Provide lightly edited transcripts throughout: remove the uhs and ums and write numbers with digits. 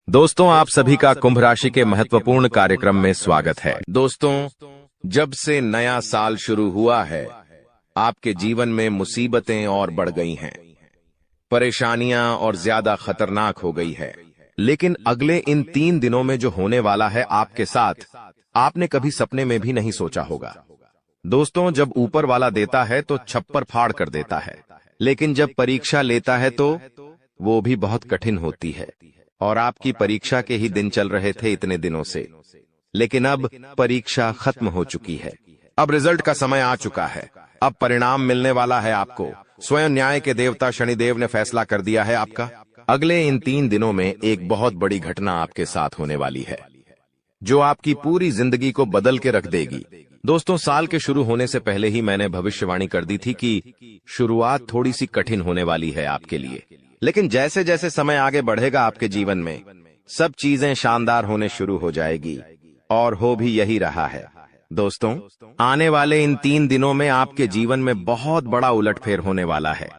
दोस्तों, आप सभी का कुंभ राशि के महत्वपूर्ण कार्यक्रम में स्वागत है। दोस्तों, जब से नया साल शुरू हुआ है, आपके जीवन में मुसीबतें और बढ़ गई हैं, परेशानियां और ज्यादा खतरनाक हो गई है। लेकिन अगले इन 3 दिनों में जो होने वाला है आपके साथ, आपने कभी सपने में भी नहीं सोचा होगा। दोस्तों, जब ऊपर वाला देता है तो छप्पर फाड़ कर देता है, लेकिन जब परीक्षा लेता है तो वो भी बहुत कठिन होती है। और आपकी परीक्षा के ही दिन चल रहे थे इतने दिनों से, लेकिन अब परीक्षा खत्म हो चुकी है। अब रिजल्ट का समय आ चुका है। अब परिणाम मिलने वाला है आपको। स्वयं न्याय के देवता शनिदेव ने फैसला कर दिया है आपका। अगले इन 3 दिनों में एक बहुत बड़ी घटना आपके साथ होने वाली है, जो आपकी पूरी जिंदगी को बदल के रख देगी। दोस्तों, साल के शुरू होने से पहले ही मैंने भविष्यवाणी कर दी थी कि शुरुआत थोड़ी सी कठिन होने वाली है आपके लिए, लेकिन जैसे जैसे समय आगे बढ़ेगा आपके जीवन में सब चीजें शानदार होने शुरू हो जाएगी, और हो भी यही रहा है। दोस्तों, आने वाले इन 3 दिनों में आपके जीवन में बहुत बड़ा उलटफेर होने वाला है।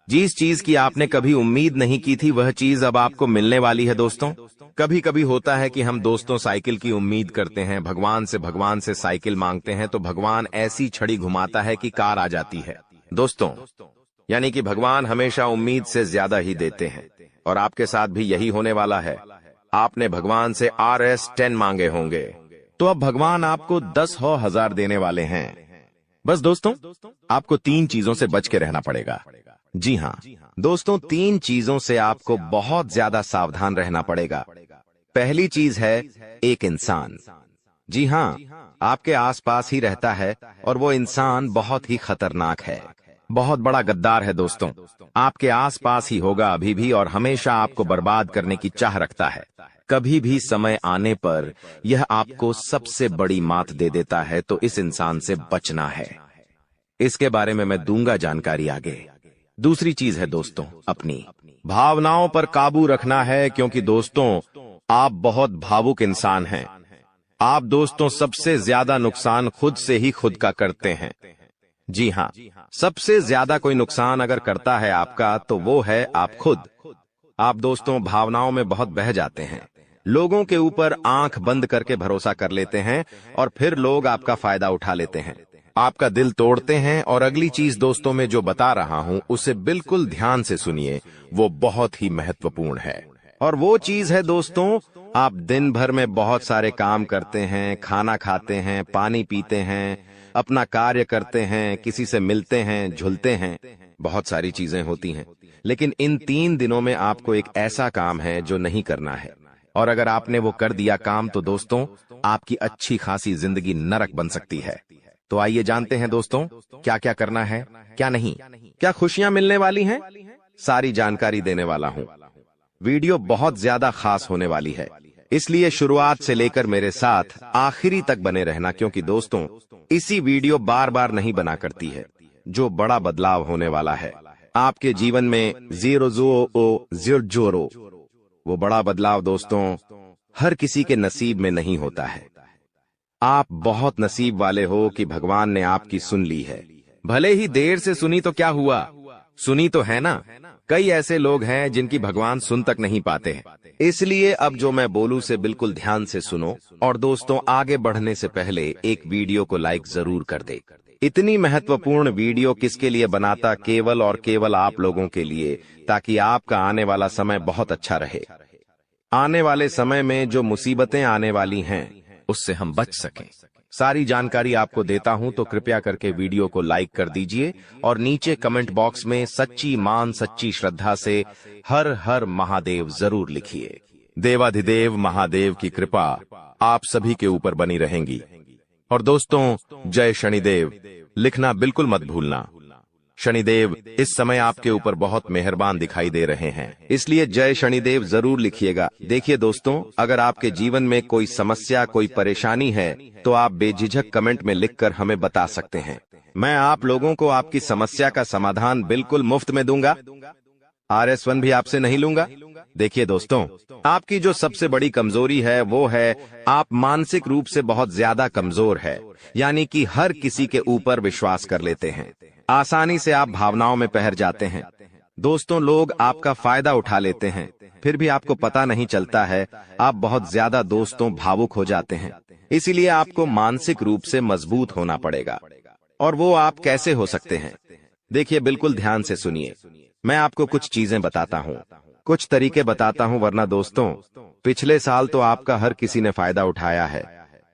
जिस चीज की आपने कभी उम्मीद नहीं की थी, वह चीज अब आपको मिलने वाली है। दोस्तों, कभी कभी होता है कि हम दोस्तों साइकिल की उम्मीद करते हैं, भगवान से साइकिल मांगते हैं तो भगवान ऐसी छड़ी घुमाता है कि कार आ जाती है। दोस्तों, यानी कि भगवान हमेशा उम्मीद से ज्यादा ही देते हैं, और आपके साथ भी यही होने वाला है। आपने भगवान से RS10 मांगे होंगे, तो अब भगवान आपको 10,000 देने वाले हैं। बस दोस्तों, आपको 3 चीजों से बच के रहना पड़ेगा। जी हाँ दोस्तों, 3 चीजों से आपको बहुत ज्यादा सावधान रहना पड़ेगा। पहली चीज है एक इंसान। जी हाँ, आपके आसपास ही रहता है, और वो इंसान बहुत ही खतरनाक है, बहुत बड़ा गद्दार है। दोस्तों, आपके आसपास ही होगा अभी भी, और हमेशा आपको बर्बाद करने की चाह रखता है। कभी भी समय आने पर यह आपको सबसे बड़ी मात दे देता है, तो इस इंसान से बचना है। इसके बारे में मैं दूंगा जानकारी आगे। दूसरी चीज है दोस्तों, अपनी भावनाओं पर काबू रखना है, क्योंकि दोस्तों आप बहुत भावुक इंसान हैं। आप दोस्तों सबसे ज्यादा नुकसान खुद से ही खुद का करते हैं। जी हाँ, सबसे ज्यादा कोई नुकसान अगर करता है आपका, तो वो है आप खुद। आप दोस्तों भावनाओं में बहुत बह जाते हैं, लोगों के ऊपर आंख बंद करके भरोसा कर लेते हैं, और फिर लोग आपका फायदा उठा लेते हैं, आपका दिल तोड़ते हैं। और अगली चीज दोस्तों मैं जो बता रहा हूं, उसे बिल्कुल ध्यान से सुनिए, वो बहुत ही महत्वपूर्ण है। और वो चीज है दोस्तों, आप दिन भर में बहुत सारे काम करते हैं, खाना खाते हैं, पानी पीते हैं, अपना कार्य करते हैं, किसी से मिलते हैं, झुलते हैं, बहुत सारी चीजें होती हैं, लेकिन इन 3 दिनों में आपको एक ऐसा काम है जो नहीं करना है। और अगर आपने वो कर दिया काम, तो दोस्तों आपकी अच्छी खासी जिंदगी नरक बन सकती है। तो आइए जानते हैं दोस्तों, क्या क्या करना है, क्या नहीं, क्या खुशियां मिलने वाली हैं, सारी जानकारी देने वाला हूं। वीडियो बहुत ज्यादा खास होने वाली है, इसलिए शुरुआत से लेकर मेरे साथ आखिरी तक बने रहना, क्योंकि दोस्तों इसी वीडियो बार बार नहीं बना करती है। जो बड़ा बदलाव होने वाला है आपके जीवन में, 0 वो बड़ा बदलाव दोस्तों हर किसी के नसीब में नहीं होता है। आप बहुत नसीब वाले हो कि भगवान ने आपकी सुन ली है। भले ही देर से सुनी तो क्या हुआ, सुनी तो है ना। कई ऐसे लोग हैं जिनकी भगवान सुन तक नहीं पाते हैं। इसलिए अब जो मैं बोलूं से बिल्कुल ध्यान से सुनो, और दोस्तों आगे बढ़ने से पहले एक वीडियो को लाइक जरूर कर दे। इतनी महत्वपूर्ण वीडियो किसके लिए बनाता, केवल और केवल आप लोगों के लिए, ताकि आपका आने वाला समय बहुत अच्छा रहे। आने वाले समय में जो मुसीबतें आने वाली हैं, उससे हम बच सकें। सारी जानकारी आपको देता हूं, तो कृपया करके वीडियो को लाइक कर दीजिए, और नीचे कमेंट बॉक्स में सच्ची मान सच्ची श्रद्धा से हर हर महादेव जरूर लिखिए। देवाधिदेव महादेव की कृपा आप सभी के ऊपर बनी रहेंगी। और दोस्तों जय शनिदेव लिखना बिल्कुल मत भूलना। शनिदेव इस समय आपके ऊपर बहुत मेहरबान दिखाई दे रहे हैं, इसलिए जय शनिदेव जरूर लिखिएगा। देखिए दोस्तों, अगर आपके जीवन में कोई समस्या, कोई परेशानी है, तो आप बेझिझक कमेंट में लिखकर हमें बता सकते हैं। मैं आप लोगों को आपकी समस्या का समाधान बिल्कुल मुफ्त में दूंगा। RS1 भी आपसे नहीं लूंगा। देखिए दोस्तों, आपकी जो सबसे बड़ी कमजोरी है वो है आप मानसिक रूप से बहुत ज्यादा कमजोर है, यानी कि हर किसी के ऊपर विश्वास कर लेते हैं, आसानी से आप भावनाओं में बह जाते हैं। दोस्तों लोग आपका फायदा उठा लेते हैं, फिर भी आपको पता नहीं चलता है। आप बहुत ज्यादा दोस्तों भावुक हो जाते हैं। इसीलिए आपको मानसिक रूप से मजबूत होना पड़ेगा। और वो आप कैसे हो सकते हैं? देखिए, बिल्कुल ध्यान से सुनिए। मैं आपको कुछ चीजें बताता हूँ, कुछ तरीके बताता हूँ, वरना दोस्तों पिछले साल तो आपका हर किसी ने फायदा उठाया है,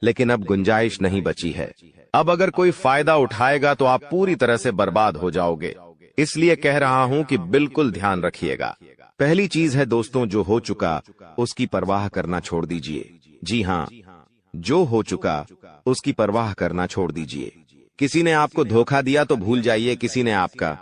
लेकिन अब गुंजाइश नहीं बची है। अब अगर कोई फायदा उठाएगा तो आप पूरी तरह से बर्बाद हो जाओगे। इसलिए कह रहा हूं कि बिल्कुल ध्यान रखिएगा। पहली चीज है दोस्तों, जो हो चुका उसकी परवाह करना छोड़ दीजिए। जी हाँ, जो हो चुका उसकी परवाह करना छोड़ दीजिए। किसी ने आपको धोखा दिया तो भूल जाइए। किसी ने आपका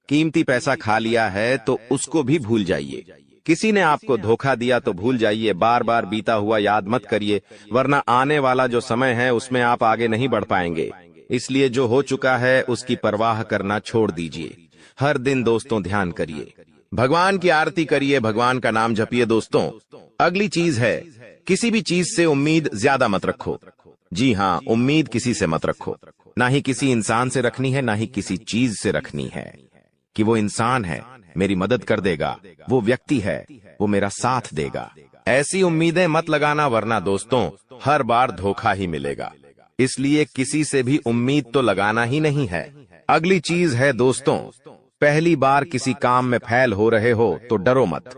कीमती पैसा खा लिया है तो उसको भी भूल जाइए। किसी ने आपको धोखा दिया तो भूल जाइए। बार बार बीता हुआ याद मत करिए, वरना आने वाला जो समय है उसमें आप आगे नहीं बढ़ पाएंगे। इसलिए जो हो चुका है उसकी परवाह करना छोड़ दीजिए। हर दिन दोस्तों ध्यान करिए, भगवान की आरती करिए, भगवान का नाम जपिए। दोस्तों अगली चीज है, किसी भी चीज से उम्मीद ज्यादा मत रखो। जी हाँ, उम्मीद किसी से मत रखो। ना ही किसी इंसान से रखनी है, ना ही किसी चीज से रखनी है कि वो इंसान है मेरी मदद कर देगा, वो व्यक्ति है वो मेरा साथ देगा। ऐसी उम्मीदें मत लगाना, वरना दोस्तों हर बार धोखा ही मिलेगा। इसलिए किसी से भी उम्मीद तो लगाना ही नहीं है। अगली चीज है दोस्तों, पहली बार किसी काम में फेल हो रहे हो तो डरो मत।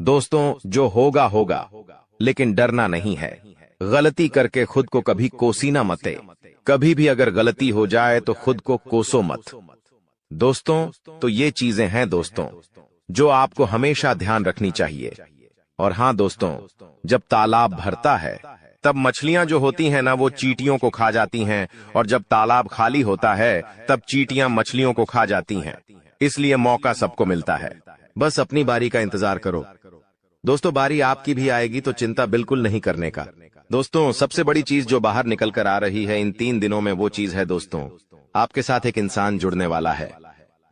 दोस्तों जो होगा होगा, लेकिन डरना नहीं है। गलती करके खुद को कभी कोसीना मत। कभी भी अगर गलती हो जाए तो खुद को कोसो मत। दोस्तों तो ये चीजें हैं दोस्तों जो आपको हमेशा ध्यान रखनी चाहिए। और हाँ दोस्तों, जब तालाब भरता है तब मछलियां जो होती हैं ना, वो चींटियों को खा जाती हैं, और जब तालाब खाली होता है तब चींटियां मछलियों को खा जाती हैं। इसलिए मौका सबको मिलता है, बस अपनी बारी का इंतजार करो। दोस्तों बारी आपकी भी आएगी, तो चिंता बिल्कुल नहीं करने का। दोस्तों सबसे बड़ी चीज जो बाहर निकल कर आ रही है इन 3 दिनों में, वो चीज है दोस्तों, आपके साथ एक इंसान जुड़ने वाला है।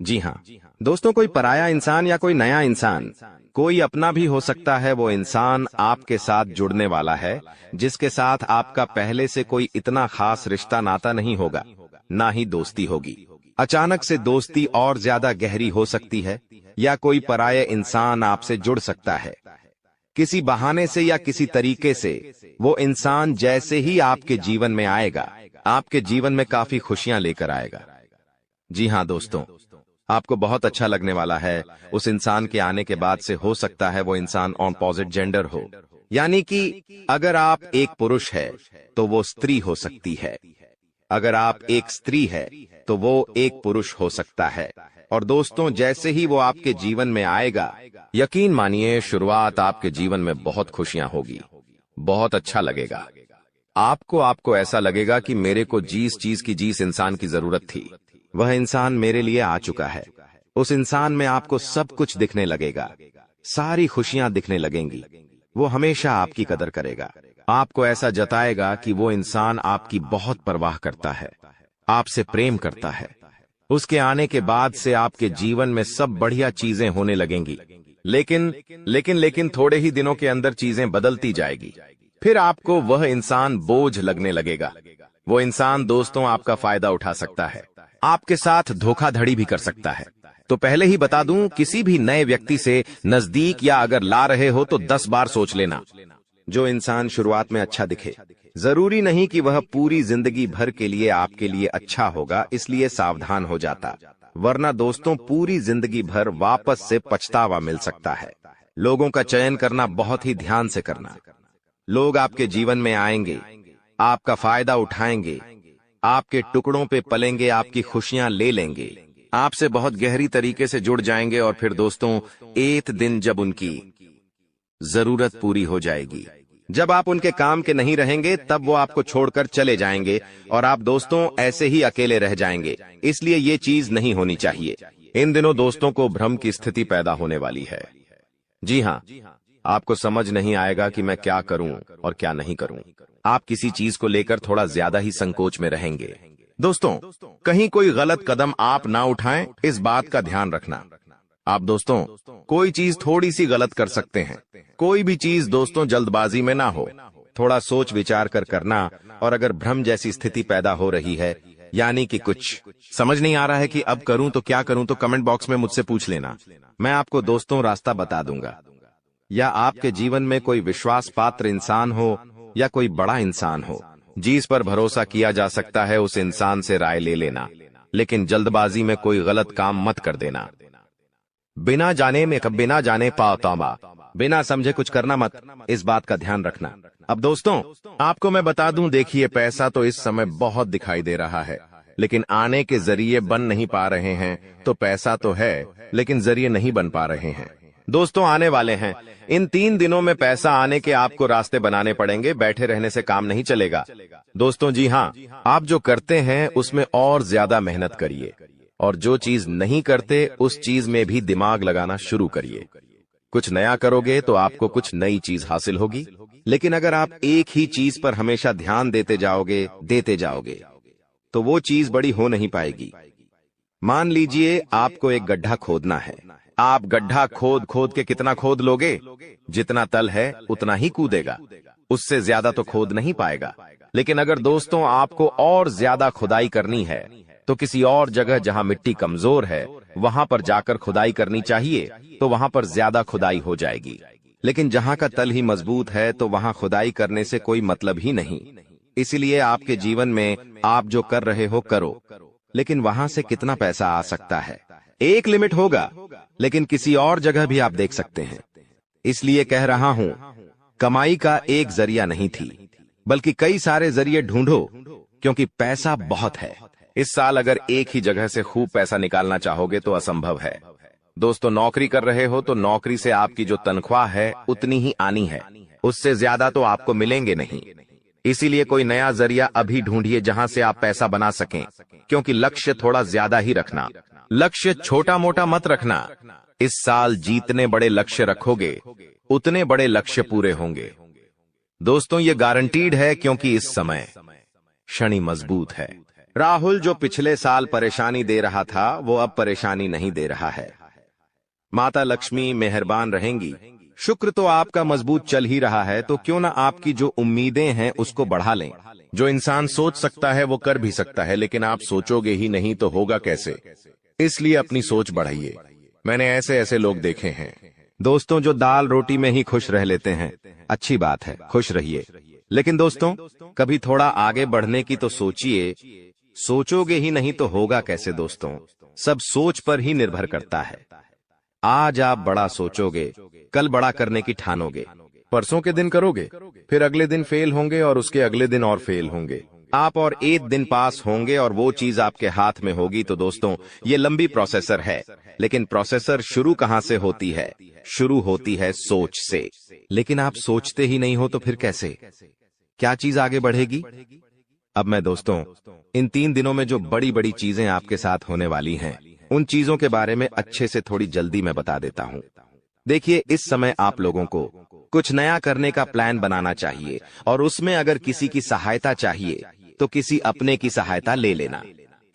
जी हाँ दोस्तों, कोई पराया इंसान या कोई नया इंसान, कोई अपना भी हो सकता है। वो इंसान आपके साथ जुड़ने वाला है जिसके साथ आपका पहले से कोई इतना खास रिश्ता नाता नहीं होगा, ना ही दोस्ती होगी। अचानक से दोस्ती और ज्यादा गहरी हो सकती है, या कोई पराया इंसान आपसे जुड़ सकता है किसी बहाने से या किसी तरीके से। वो इंसान जैसे ही आपके जीवन में आएगा, आपके जीवन में काफी खुशियां लेकर आएगा। जी हाँ दोस्तों, आपको बहुत अच्छा लगने वाला है। उस इंसान के आने के बाद से हो सकता है वो इंसान ऑपोजिट जेंडर हो, यानी कि अगर आप एक पुरुष है तो वो स्त्री हो सकती है, अगर आप एक स्त्री है तो वो एक पुरुष हो सकता है। और दोस्तों जैसे ही वो आपके जीवन में आएगा, यकीन मानिए शुरुआत आपके जीवन में बहुत खुशियां होगी, बहुत अच्छा लगेगा। आपको ऐसा लगेगा कि मेरे को जिस चीज की जिस इंसान की जरूरत थी वह इंसान मेरे लिए आ चुका है। उस इंसान में आपको सब कुछ दिखने लगेगा, सारी खुशियां दिखने लगेंगी। वो हमेशा आपकी कदर करेगा, आपको ऐसा जताएगा कि वो इंसान आपकी बहुत परवाह करता है, आपसे प्रेम करता है। उसके आने के बाद से आपके जीवन में सब बढ़िया चीजें होने लगेंगी। लेकिन थोड़े ही दिनों के अंदर चीजें बदलती जाएगी। फिर आपको वह इंसान बोझ लगने लगेगा। वो इंसान दोस्तों आपका फायदा उठा सकता है, आपके साथ धोखाधड़ी भी कर सकता है। तो पहले ही बता दूं, किसी भी नए व्यक्ति से नजदीक या अगर ला रहे हो तो 10 बार सोच लेना। जो इंसान शुरुआत में अच्छा दिखे, जरूरी नहीं कि वह पूरी जिंदगी भर के लिए आपके लिए अच्छा होगा, इसलिए सावधान हो जाता, वरना दोस्तों पूरी जिंदगी भर वापस से पछतावा मिल सकता है। लोगों का चयन करना बहुत ही ध्यान से करना। लोग आपके जीवन में आएंगे, आपका फायदा उठाएंगे, आपके टुकड़ों पे पलेंगे, आपकी खुशियां ले लेंगे, आपसे बहुत गहरी तरीके से जुड़ जाएंगे। और फिर दोस्तों एक दिन जब उनकी जरूरत पूरी हो जाएगी, जब आप उनके काम के नहीं रहेंगे, तब वो आपको छोड़कर चले जाएंगे और आप दोस्तों ऐसे ही अकेले रह जाएंगे। इसलिए ये चीज नहीं होनी चाहिए। इन दिनों दोस्तों को भ्रम की स्थिति पैदा होने वाली है। जी हाँ, आपको समझ नहीं आएगा कि मैं क्या करूं और क्या नहीं करूं। आप किसी चीज को लेकर थोड़ा ज्यादा ही संकोच में रहेंगे। दोस्तों कहीं कोई गलत कदम आप ना उठाएं, इस बात का ध्यान रखना। आप दोस्तों कोई चीज थोड़ी सी गलत कर सकते हैं। कोई भी चीज दोस्तों जल्दबाजी में ना हो, थोड़ा सोच विचार कर करना। और अगर भ्रम जैसी स्थिति पैदा हो रही है, यानी कि कुछ समझ नहीं आ रहा है कि अब करूं तो क्या करूं, तो कमेंट बॉक्स में मुझसे पूछ लेना, मैं आपको दोस्तों रास्ता बता दूंगा। या आपके जीवन में कोई विश्वास पात्र इंसान हो या कोई बड़ा इंसान हो जिस पर भरोसा किया जा सकता है, उस इंसान से राय ले लेना, लेकिन जल्दबाजी में कोई गलत काम मत कर देना। बिना जाने पाओ तौबा, बिना समझे कुछ करना मत, इस बात का ध्यान रखना। अब दोस्तों, आपको मैं बता दूं, देखिए पैसा तो इस समय बहुत दिखाई दे रहा है, लेकिन आने के जरिए बन नहीं पा रहे हैं। तो पैसा तो है लेकिन जरिए नहीं बन पा रहे हैं। दोस्तों आने वाले हैं, इन 3 दिनों में पैसा आने के आपको रास्ते बनाने पड़ेंगे, बैठे रहने से काम नहीं चलेगा। दोस्तों जी हाँ, आप जो करते हैं उसमें और ज्यादा मेहनत करिए, और जो चीज नहीं करते उस चीज में भी दिमाग लगाना शुरू करिए। कुछ नया करोगे तो आपको कुछ नई चीज हासिल होगी, लेकिन अगर आप एक ही चीज पर हमेशा ध्यान देते जाओगे तो वो चीज बड़ी हो नहीं पाएगी। मान लीजिए आपको एक गड्ढा खोदना है, आप गड्ढा खोद के कितना खोद लोगे? जितना तल है उतना ही कूदेगा, उससे ज्यादा तो खोद नहीं पाएगा। लेकिन अगर दोस्तों आपको और ज्यादा खुदाई करनी है तो किसी और जगह जहां मिट्टी कमजोर है वहां पर जाकर खुदाई करनी चाहिए, तो वहां पर ज्यादा खुदाई हो जाएगी। लेकिन जहां का तल ही मजबूत है तो वहां खुदाई करने से कोई मतलब ही नहीं। इसलिए आपके जीवन में आप जो कर रहे हो करो, लेकिन वहां से कितना पैसा आ सकता है, एक लिमिट होगा, लेकिन किसी और जगह भी आप देख सकते हैं। इसलिए कह रहा हूं, कमाई का एक जरिया नहीं थी, बल्कि कई सारे जरिए ढूंढो, क्योंकि पैसा बहुत है। इस साल अगर एक ही जगह से खूब पैसा निकालना चाहोगे तो असंभव है। दोस्तों नौकरी कर रहे हो तो नौकरी से आपकी जो तनख्वाह है उतनी ही आनी है, उससे ज्यादा तो आपको मिलेंगे नहीं। इसीलिए कोई नया जरिया अभी ढूंढिए जहां से आप पैसा बना सकें, क्योंकि लक्ष्य थोड़ा ज्यादा ही रखना, लक्ष्य छोटा मोटा मत रखना। इस साल जितने बड़े लक्ष्य रखोगे उतने बड़े लक्ष्य पूरे होंगे। दोस्तों ये गारंटीड है, क्योंकि इस समय शनि मजबूत है। राहुल जो पिछले साल परेशानी दे रहा था वो अब परेशानी नहीं दे रहा है। माता लक्ष्मी मेहरबान रहेंगी। शुक्र तो आपका मजबूत चल ही रहा है, तो क्यों ना आपकी जो उम्मीदें हैं उसको बढ़ा लें। जो इंसान सोच सकता है वो कर भी सकता है, लेकिन आप सोचोगे ही नहीं तो होगा कैसे? इसलिए अपनी सोच बढ़ाइए। मैंने ऐसे ऐसे लोग देखे हैं दोस्तों जो दाल रोटी में ही खुश रह लेते हैं। अच्छी बात है, खुश रहिए, लेकिन दोस्तों कभी थोड़ा आगे बढ़ने की तो सोचिए। सोचोगे ही नहीं तो होगा कैसे? दोस्तों सब सोच पर ही निर्भर करता है। आज आप बड़ा सोचोगे, कल बड़ा करने की ठानोगे, परसों के दिन करोगे, फिर अगले दिन फेल होंगे और उसके अगले दिन और फेल होंगे। आप और एक दिन पास होंगे और वो चीज आपके हाथ में होगी। तो दोस्तों ये लंबी प्रोसेसर है, लेकिन प्रोसेसर शुरू कहां से होती है? शुरू होती है सोच से। लेकिन आप सोचते ही नहीं हो तो फिर कैसे, क्या चीज आगे बढ़ेगी? अब मैं दोस्तों इन 3 दिनों में जो बड़ी बड़ी चीजें आपके साथ होने वाली हैं, उन चीजों के बारे में अच्छे से थोड़ी जल्दी मैं बता देता हूं। देखिए इस समय आप लोगों को कुछ नया करने का प्लान बनाना चाहिए, और उसमें अगर किसी की सहायता चाहिए तो किसी अपने की सहायता ले लेना।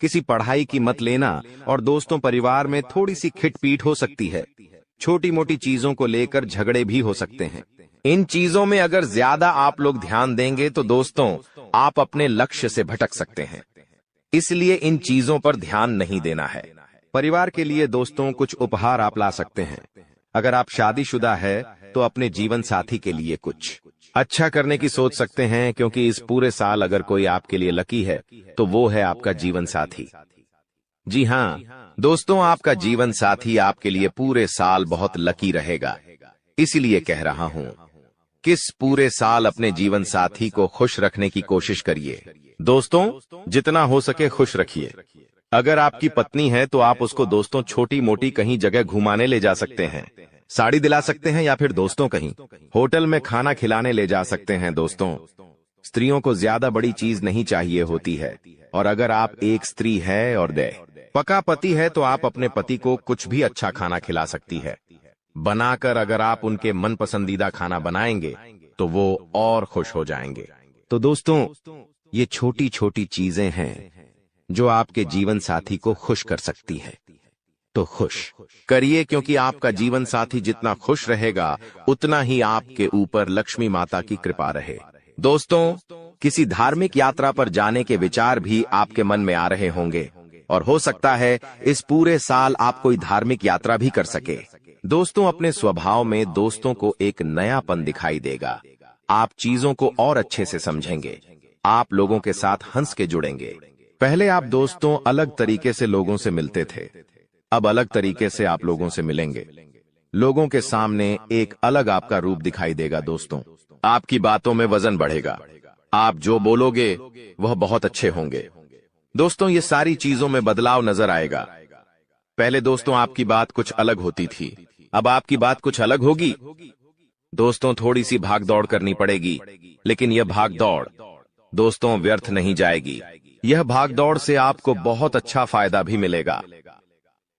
किसी पढ़ाई की मत लेना, और दोस्तों परिवार में थोड़ी सी खिटपीट हो सकती है। छोटी मोटी चीजों को लेकर झगड़े भी हो सकते हैं। इन चीजों में अगर ज्यादा आप लोग ध्यान देंगे तो दोस्तों आप अपने लक्ष्य से भटक सकते हैं। इसलिए इन चीजों पर ध्यान नहीं देना है। परिवार के लिए दोस्तों कुछ उपहार आप ला सकते हैं। अगर आप शादीशुदा है तो अपने जीवन साथी के लिए कुछ अच्छा करने की सोच सकते हैं, क्योंकि इस पूरे साल अगर कोई आपके लिए लकी है तो वो है आपका जीवन साथी। जी हाँ दोस्तों, आपका जीवन साथी आपके लिए पूरे साल बहुत लकी रहेगा। इसीलिए कह रहा हूं, किस पूरे साल अपने जीवन साथी को खुश रखने की कोशिश करिए। दोस्तों जितना हो सके खुश रखिए। अगर आपकी पत्नी है तो आप उसको दोस्तों छोटी मोटी कहीं जगह घुमाने ले जा सकते हैं, साड़ी दिला सकते हैं, या फिर दोस्तों कहीं होटल में खाना खिलाने ले जा सकते हैं। दोस्तों स्त्रियों को ज्यादा बड़ी चीज नहीं चाहिए होती है, और अगर आप एक स्त्री है और पका पति है तो आप अपने पति को कुछ भी अच्छा खाना खिला सकती है बनाकर। अगर आप उनके मन पसंदीदा खाना बनाएंगे तो वो और खुश हो जाएंगे। तो दोस्तों ये छोटी छोटी चीजें हैं जो आपके जीवन साथी को खुश कर सकती है। तो खुश करिए, क्योंकि आपका जीवन साथी जितना खुश रहेगा उतना ही आपके ऊपर लक्ष्मी माता की कृपा रहे। दोस्तों किसी धार्मिक यात्रा पर जाने के विचार भी आपके मन में आ रहे होंगे, और हो सकता है इस पूरे साल आप कोई धार्मिक यात्रा भी कर सके। दोस्तों, अपने स्वभाव में दोस्तों को एक नयापन दिखाई देगा। आप चीजों को और अच्छे से समझेंगे। आप लोगों के साथ हंस के जुड़ेंगे। पहले आप दोस्तों अलग तरीके से लोगों से मिलते थे, अब अलग तरीके से आप लोगों से मिलेंगे। लोगों के सामने एक अलग आपका रूप दिखाई देगा। दोस्तों, आपकी बातों में वजन बढ़ेगा। आप जो बोलोगे वह बहुत अच्छे होंगे। दोस्तों, ये सारी चीजों में बदलाव नजर आएगा। पहले दोस्तों आपकी बात कुछ अलग होती थी, अब आपकी बात कुछ अलग होगी। दोस्तों, थोड़ी सी भाग दौड़ करनी पड़ेगी, लेकिन यह भाग दौड़ दोस्तों व्यर्थ नहीं जाएगी। यह भाग दौड़ से आपको बहुत अच्छा फायदा भी मिलेगा।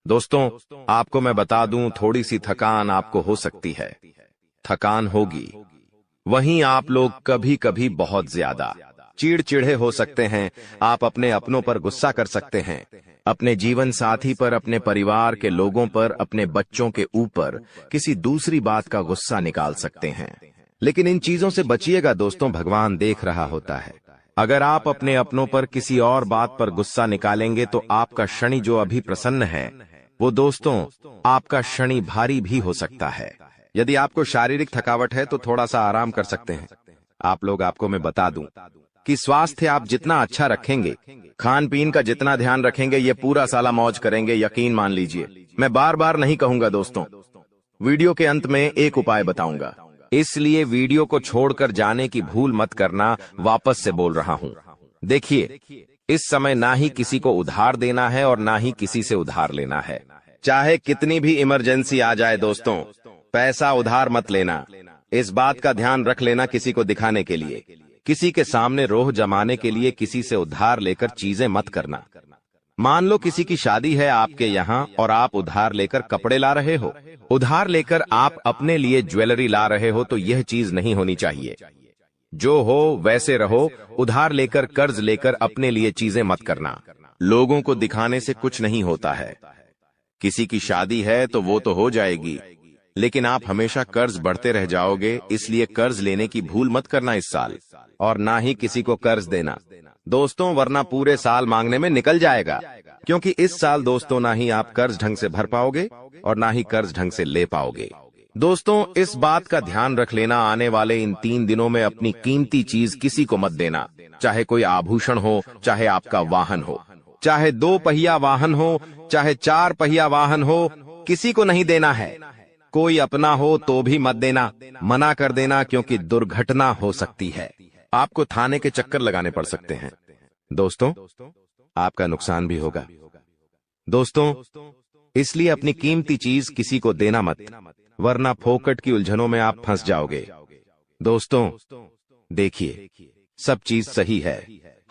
दोस्तों, आपको मैं बता दूं, थोड़ी सी थकान आपको हो सकती है। थकान होगी। वहीं आप लोग कभी कभी बहुत ज्यादा चिड़चिड़े हो सकते हैं। आप अपने अपनों पर गुस्सा कर सकते हैं, अपने जीवन साथी पर, अपने परिवार के लोगों पर, अपने बच्चों के ऊपर किसी दूसरी बात का गुस्सा निकाल सकते हैं। लेकिन इन चीजों से बचिएगा दोस्तों, भगवान देख रहा होता है। अगर आप अपने अपनों पर किसी और बात पर गुस्सा निकालेंगे तो आपका शनि जो अभी प्रसन्न है, वो दोस्तों आपका शनि भारी भी हो सकता है। यदि आपको शारीरिक थकावट है तो थोड़ा सा आराम कर सकते हैं। आप लोग, आपको मैं बता दूं कि स्वास्थ्य आप जितना अच्छा रखेंगे, खान पीन का जितना ध्यान रखेंगे, ये पूरा साला मौज करेंगे, यकीन मान लीजिए। मैं बार बार नहीं कहूंगा दोस्तों, वीडियो के अंत में एक उपाय बताऊंगा, इसलिए वीडियो को छोड़कर जाने की भूल मत करना। वापस से बोल रहा हूं, देखिए, इस समय ना ही किसी को उधार देना है और ना ही किसी से उधार लेना है। चाहे कितनी भी इमरजेंसी आ जाए दोस्तों, पैसा उधार मत लेना। इस बात का ध्यान रख लेना, किसी को दिखाने के लिए, किसी के सामने रोह जमाने के लिए किसी से उधार लेकर चीजें मत करना। मान लो किसी की शादी है आपके यहाँ और आप उधार लेकर कपड़े ला रहे हो, उधार लेकर आप अपने लिए ज्वेलरी ला रहे हो, तो यह चीज नहीं होनी चाहिए। जो हो वैसे रहो। उधार लेकर, कर्ज लेकर अपने लिए चीजें मत करना। लोगों को दिखाने से कुछ नहीं होता है। किसी की शादी है तो वो तो हो जाएगी, लेकिन आप हमेशा कर्ज बढ़ते रह जाओगे। इसलिए कर्ज लेने की भूल मत करना इस साल, और ना ही किसी को कर्ज देना दोस्तों, वरना पूरे साल मांगने में निकल जाएगा। क्योंकि इस साल दोस्तों ना ही आप कर्ज ढंग से भर पाओगे और ना ही कर्ज ढंग से ले पाओगे। दोस्तों, इस बात का ध्यान रख लेना, आने वाले इन 3 दिनों में अपनी कीमती चीज किसी को मत देना। चाहे कोई आभूषण हो, चाहे आपका वाहन हो, चाहे 2 पहिया वाहन हो, चाहे 4 पहिया वाहन हो, किसी को नहीं देना है। कोई अपना हो तो भी मत देना, मना कर देना, क्योंकि दुर्घटना हो सकती है। आपको थाने के चक्कर लगाने पड़ सकते हैं। दोस्तों, आपका नुकसान भी होगा। दोस्तों, इसलिए अपनी कीमती चीज किसी को देना मत, वरना फोकट की उलझनों में आप फंस जाओगे। दोस्तों, देखिए, सब चीज सही है,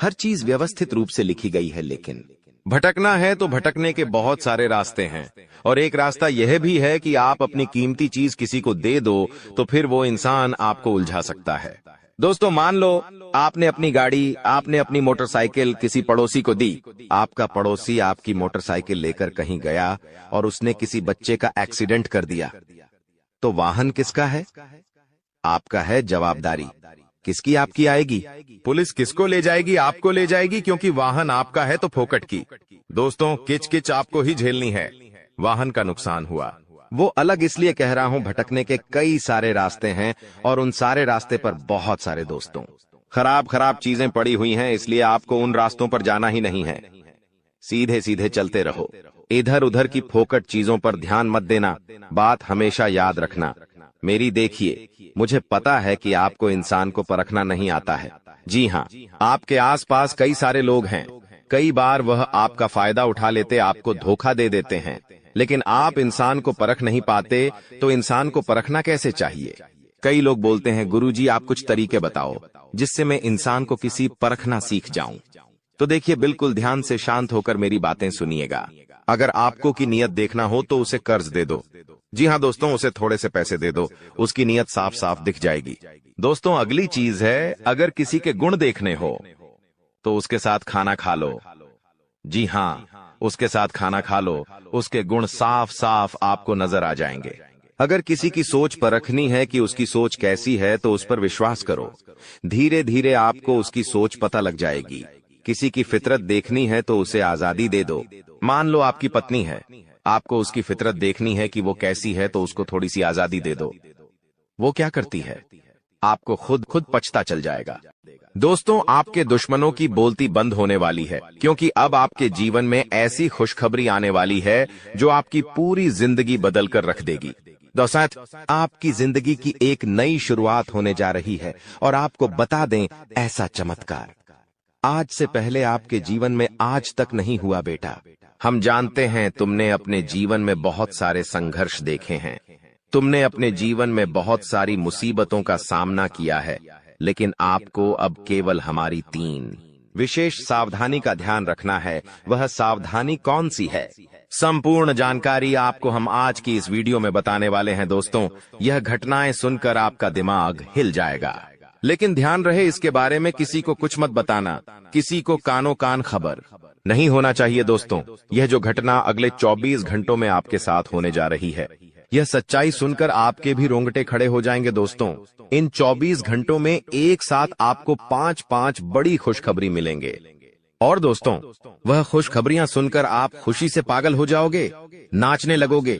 हर चीज व्यवस्थित रूप से लिखी गई है, लेकिन भटकना है तो भटकने के बहुत सारे रास्ते हैं। और एक रास्ता यह भी है कि आप अपनी कीमती चीज किसी को दे दो तो फिर वो इंसान आपको उलझा सकता है। दोस्तों, मान लो आपने अपनी गाड़ी, आपने अपनी मोटरसाइकिल किसी पड़ोसी को दी। आपका पड़ोसी आपकी मोटरसाइकिल लेकर कहीं गया और उसने किसी बच्चे का एक्सीडेंट कर दिया, तो वाहन किसका है? आपका है। जवाबदारी किसकी? आपकी आएगी। पुलिस किसको ले जाएगी? आपको ले जाएगी, क्योंकि वाहन आपका है तो फोकट की। दोस्तों, किच किच आपको ही झेलनी है। वाहन का नुकसान हुआ, वो अलग इसलिए कह रहा हूं, भटकने के कई सारे रास्ते हैं और उन सारे रास्ते पर बहुत सारे दोस्तों खराब खराब चीजें पड़ी हुई हैं, इसलिए आपको उन रास्तों पर जाना ही नहीं है। सीधे सीधे चलते रहो। इधर उधर की फोकट चीजों पर ध्यान मत देना। बात हमेशा याद रखना मेरी। देखिए, मुझे पता है कि आपको इंसान को परखना नहीं आता है। जी हाँ, आपके आसपास कई सारे लोग हैं। कई बार वह आपका फायदा उठा लेते, आपको धोखा दे देते हैं, लेकिन आप इंसान को परख नहीं पाते, तो इंसान को परखना कैसे चाहिए? कई लोग बोलते हैं, गुरुजी आप कुछ तरीके बताओ जिससे मैं इंसान को किसी परखना सीख जाऊं। तो देखिए, बिल्कुल ध्यान से शांत होकर मेरी बातें सुनिएगा। अगर आपको की नियत देखना हो तो उसे कर्ज दे दो। जी हाँ दोस्तों, उसे थोड़े से पैसे दे दो, उसकी नियत साफ साफ दिख जाएगी। दोस्तों, अगली चीज है, अगर किसी के गुण देखने हो तो उसके साथ खाना खा लो। जी हाँ, उसके साथ खाना खा लो, उसके गुण साफ साफ आपको नजर आ जाएंगे। अगर किसी की सोच परखनी है कि उसकी सोच कैसी है तो उस पर विश्वास करो। धीरे धीरे आपको उसकी सोच पता लग जाएगी। किसी की फितरत देखनी है तो उसे आजादी दे दो। मान लो आपकी पत्नी है, आपको उसकी फितरत देखनी है कि वो कैसी है, तो उसको थोड़ी सी आजादी दे दो। वो क्या करती है, आपको खुद खुद पछता चल जाएगा। दोस्तों, आपके दुश्मनों की बोलती बंद होने वाली है, क्योंकि अब आपके जीवन में ऐसी खुशखबरी आने वाली है जो आपकी पूरी जिंदगी बदल कर रख देगी। दोस्तों, आपकी जिंदगी की एक नई शुरुआत होने जा रही है, और आपको बता दें, ऐसा चमत्कार आज से पहले आपके जीवन में आज तक नहीं हुआ बेटा। हम जानते हैं तुमने अपने जीवन में बहुत सारे संघर्ष देखे हैं, तुमने अपने जीवन में बहुत सारी मुसीबतों का सामना किया है, लेकिन आपको अब केवल हमारी 3 विशेष सावधानी का ध्यान रखना है। वह सावधानी कौन सी है, संपूर्ण जानकारी आपको हम आज की इस वीडियो में बताने वाले हैं। दोस्तों, यह घटनाएं सुनकर आपका दिमाग हिल जाएगा, लेकिन ध्यान रहे, इसके बारे में किसी को कुछ मत बताना, किसी को कानो कान खबर नहीं होना चाहिए। दोस्तों, यह जो घटना अगले 24 घंटों में आपके साथ होने जा रही है, यह सच्चाई सुनकर आपके भी रोंगटे खड़े हो जाएंगे। दोस्तों, इन 24 घंटों में एक साथ आपको 5 बड़ी खुशखबरी मिलेंगे, और दोस्तों, वह खुशखबरियां सुनकर आप खुशी से पागल हो जाओगे, नाचने लगोगे।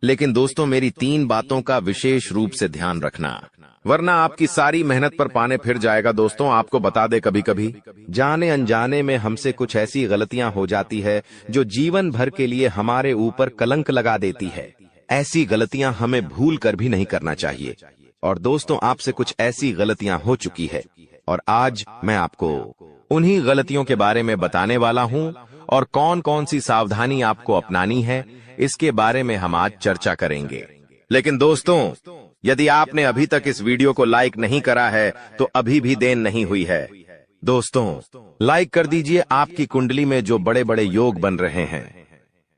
लेकिन दोस्तों, मेरी 3 बातों का विशेष रूप से ध्यान रखना, वरना आपकी सारी मेहनत पर पानी फिर जाएगा। दोस्तों, आपको बता दे, कभी कभी जाने अनजाने में हमसे कुछ ऐसी गलतियां हो जाती है जो जीवन भर के लिए हमारे ऊपर कलंक लगा देती है। ऐसी गलतियां हमें भूल कर भी नहीं करना चाहिए। और दोस्तों, आपसे कुछ ऐसी गलतियां हो चुकी है, और आज मैं आपको उन्हीं गलतियों के बारे में बताने वाला हूं, और कौन कौन सी सावधानी आपको अपनानी है, इसके बारे में हम आज चर्चा करेंगे। लेकिन दोस्तों, यदि आपने अभी तक इस वीडियो को लाइक नहीं करा है, तो अभी भी देर नहीं हुई है। दोस्तों, लाइक कर दीजिए। आपकी कुंडली में जो बड़े बड़े योग बन रहे हैं,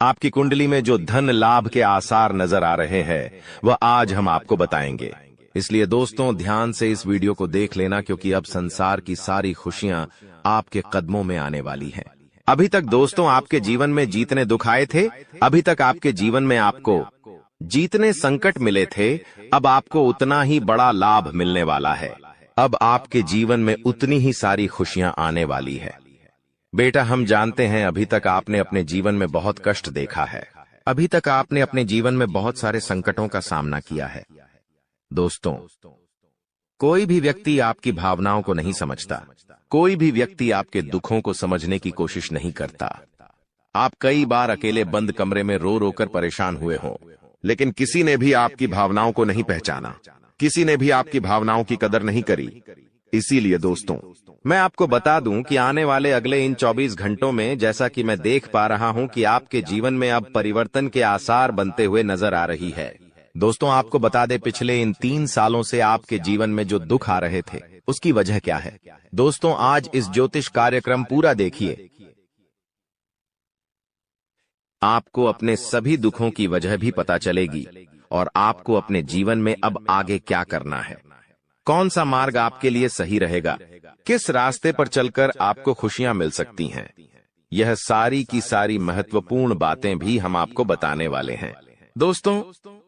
आपकी कुंडली में जो धन लाभ के आसार नजर आ रहे हैं, वह आज हम आपको बताएंगे। इसलिए दोस्तों, ध्यान से इस वीडियो को देख लेना, क्योंकि अब संसार की सारी खुशियां आपके कदमों में आने वाली हैं। अभी तक दोस्तों आपके जीवन में जितने दुख आए थे, अभी तक आपके जीवन में आपको जितने संकट मिले थे, अब आपको उतना ही बड़ा लाभ मिलने वाला है। अब आपके जीवन में उतनी ही सारी खुशियां आने वाली है। बेटा, हम जानते हैं अभी तक आपने अपने जीवन में बहुत कष्ट देखा है, अभी तक आपने अपने जीवन में बहुत सारे संकटों का सामना किया है। दोस्तों, कोई भी व्यक्ति आपकी भावनाओं को नहीं समझता, कोई भी व्यक्ति आपके दुखों को समझने की कोशिश नहीं करता। आप कई बार अकेले बंद कमरे में रो रो कर परेशान हुए हो, लेकिन किसी ने भी आपकी भावनाओं को नहीं पहचाना, किसी ने भी आपकी भावनाओं की कदर नहीं करी। इसीलिए दोस्तों, मैं आपको बता दूं कि आने वाले अगले इन 24 घंटों में, जैसा कि मैं देख पा रहा हूं कि आपके जीवन में अब परिवर्तन के आसार बनते हुए नजर आ रही है। दोस्तों, आपको बता दे, पिछले इन 3 सालों से आपके जीवन में जो दुख आ रहे थे, उसकी वजह क्या है। दोस्तों, आज इस ज्योतिष कार्यक्रम पूरा देखिए, आपको अपने सभी दुखों की वजह भी पता चलेगी, और आपको अपने जीवन में अब आगे क्या करना है, कौन सा मार्ग आपके लिए सही रहेगा, किस रास्ते पर चलकर आपको खुशियां मिल सकती हैं। यह सारी की सारी महत्वपूर्ण बातें भी हम आपको बताने वाले हैं। दोस्तों,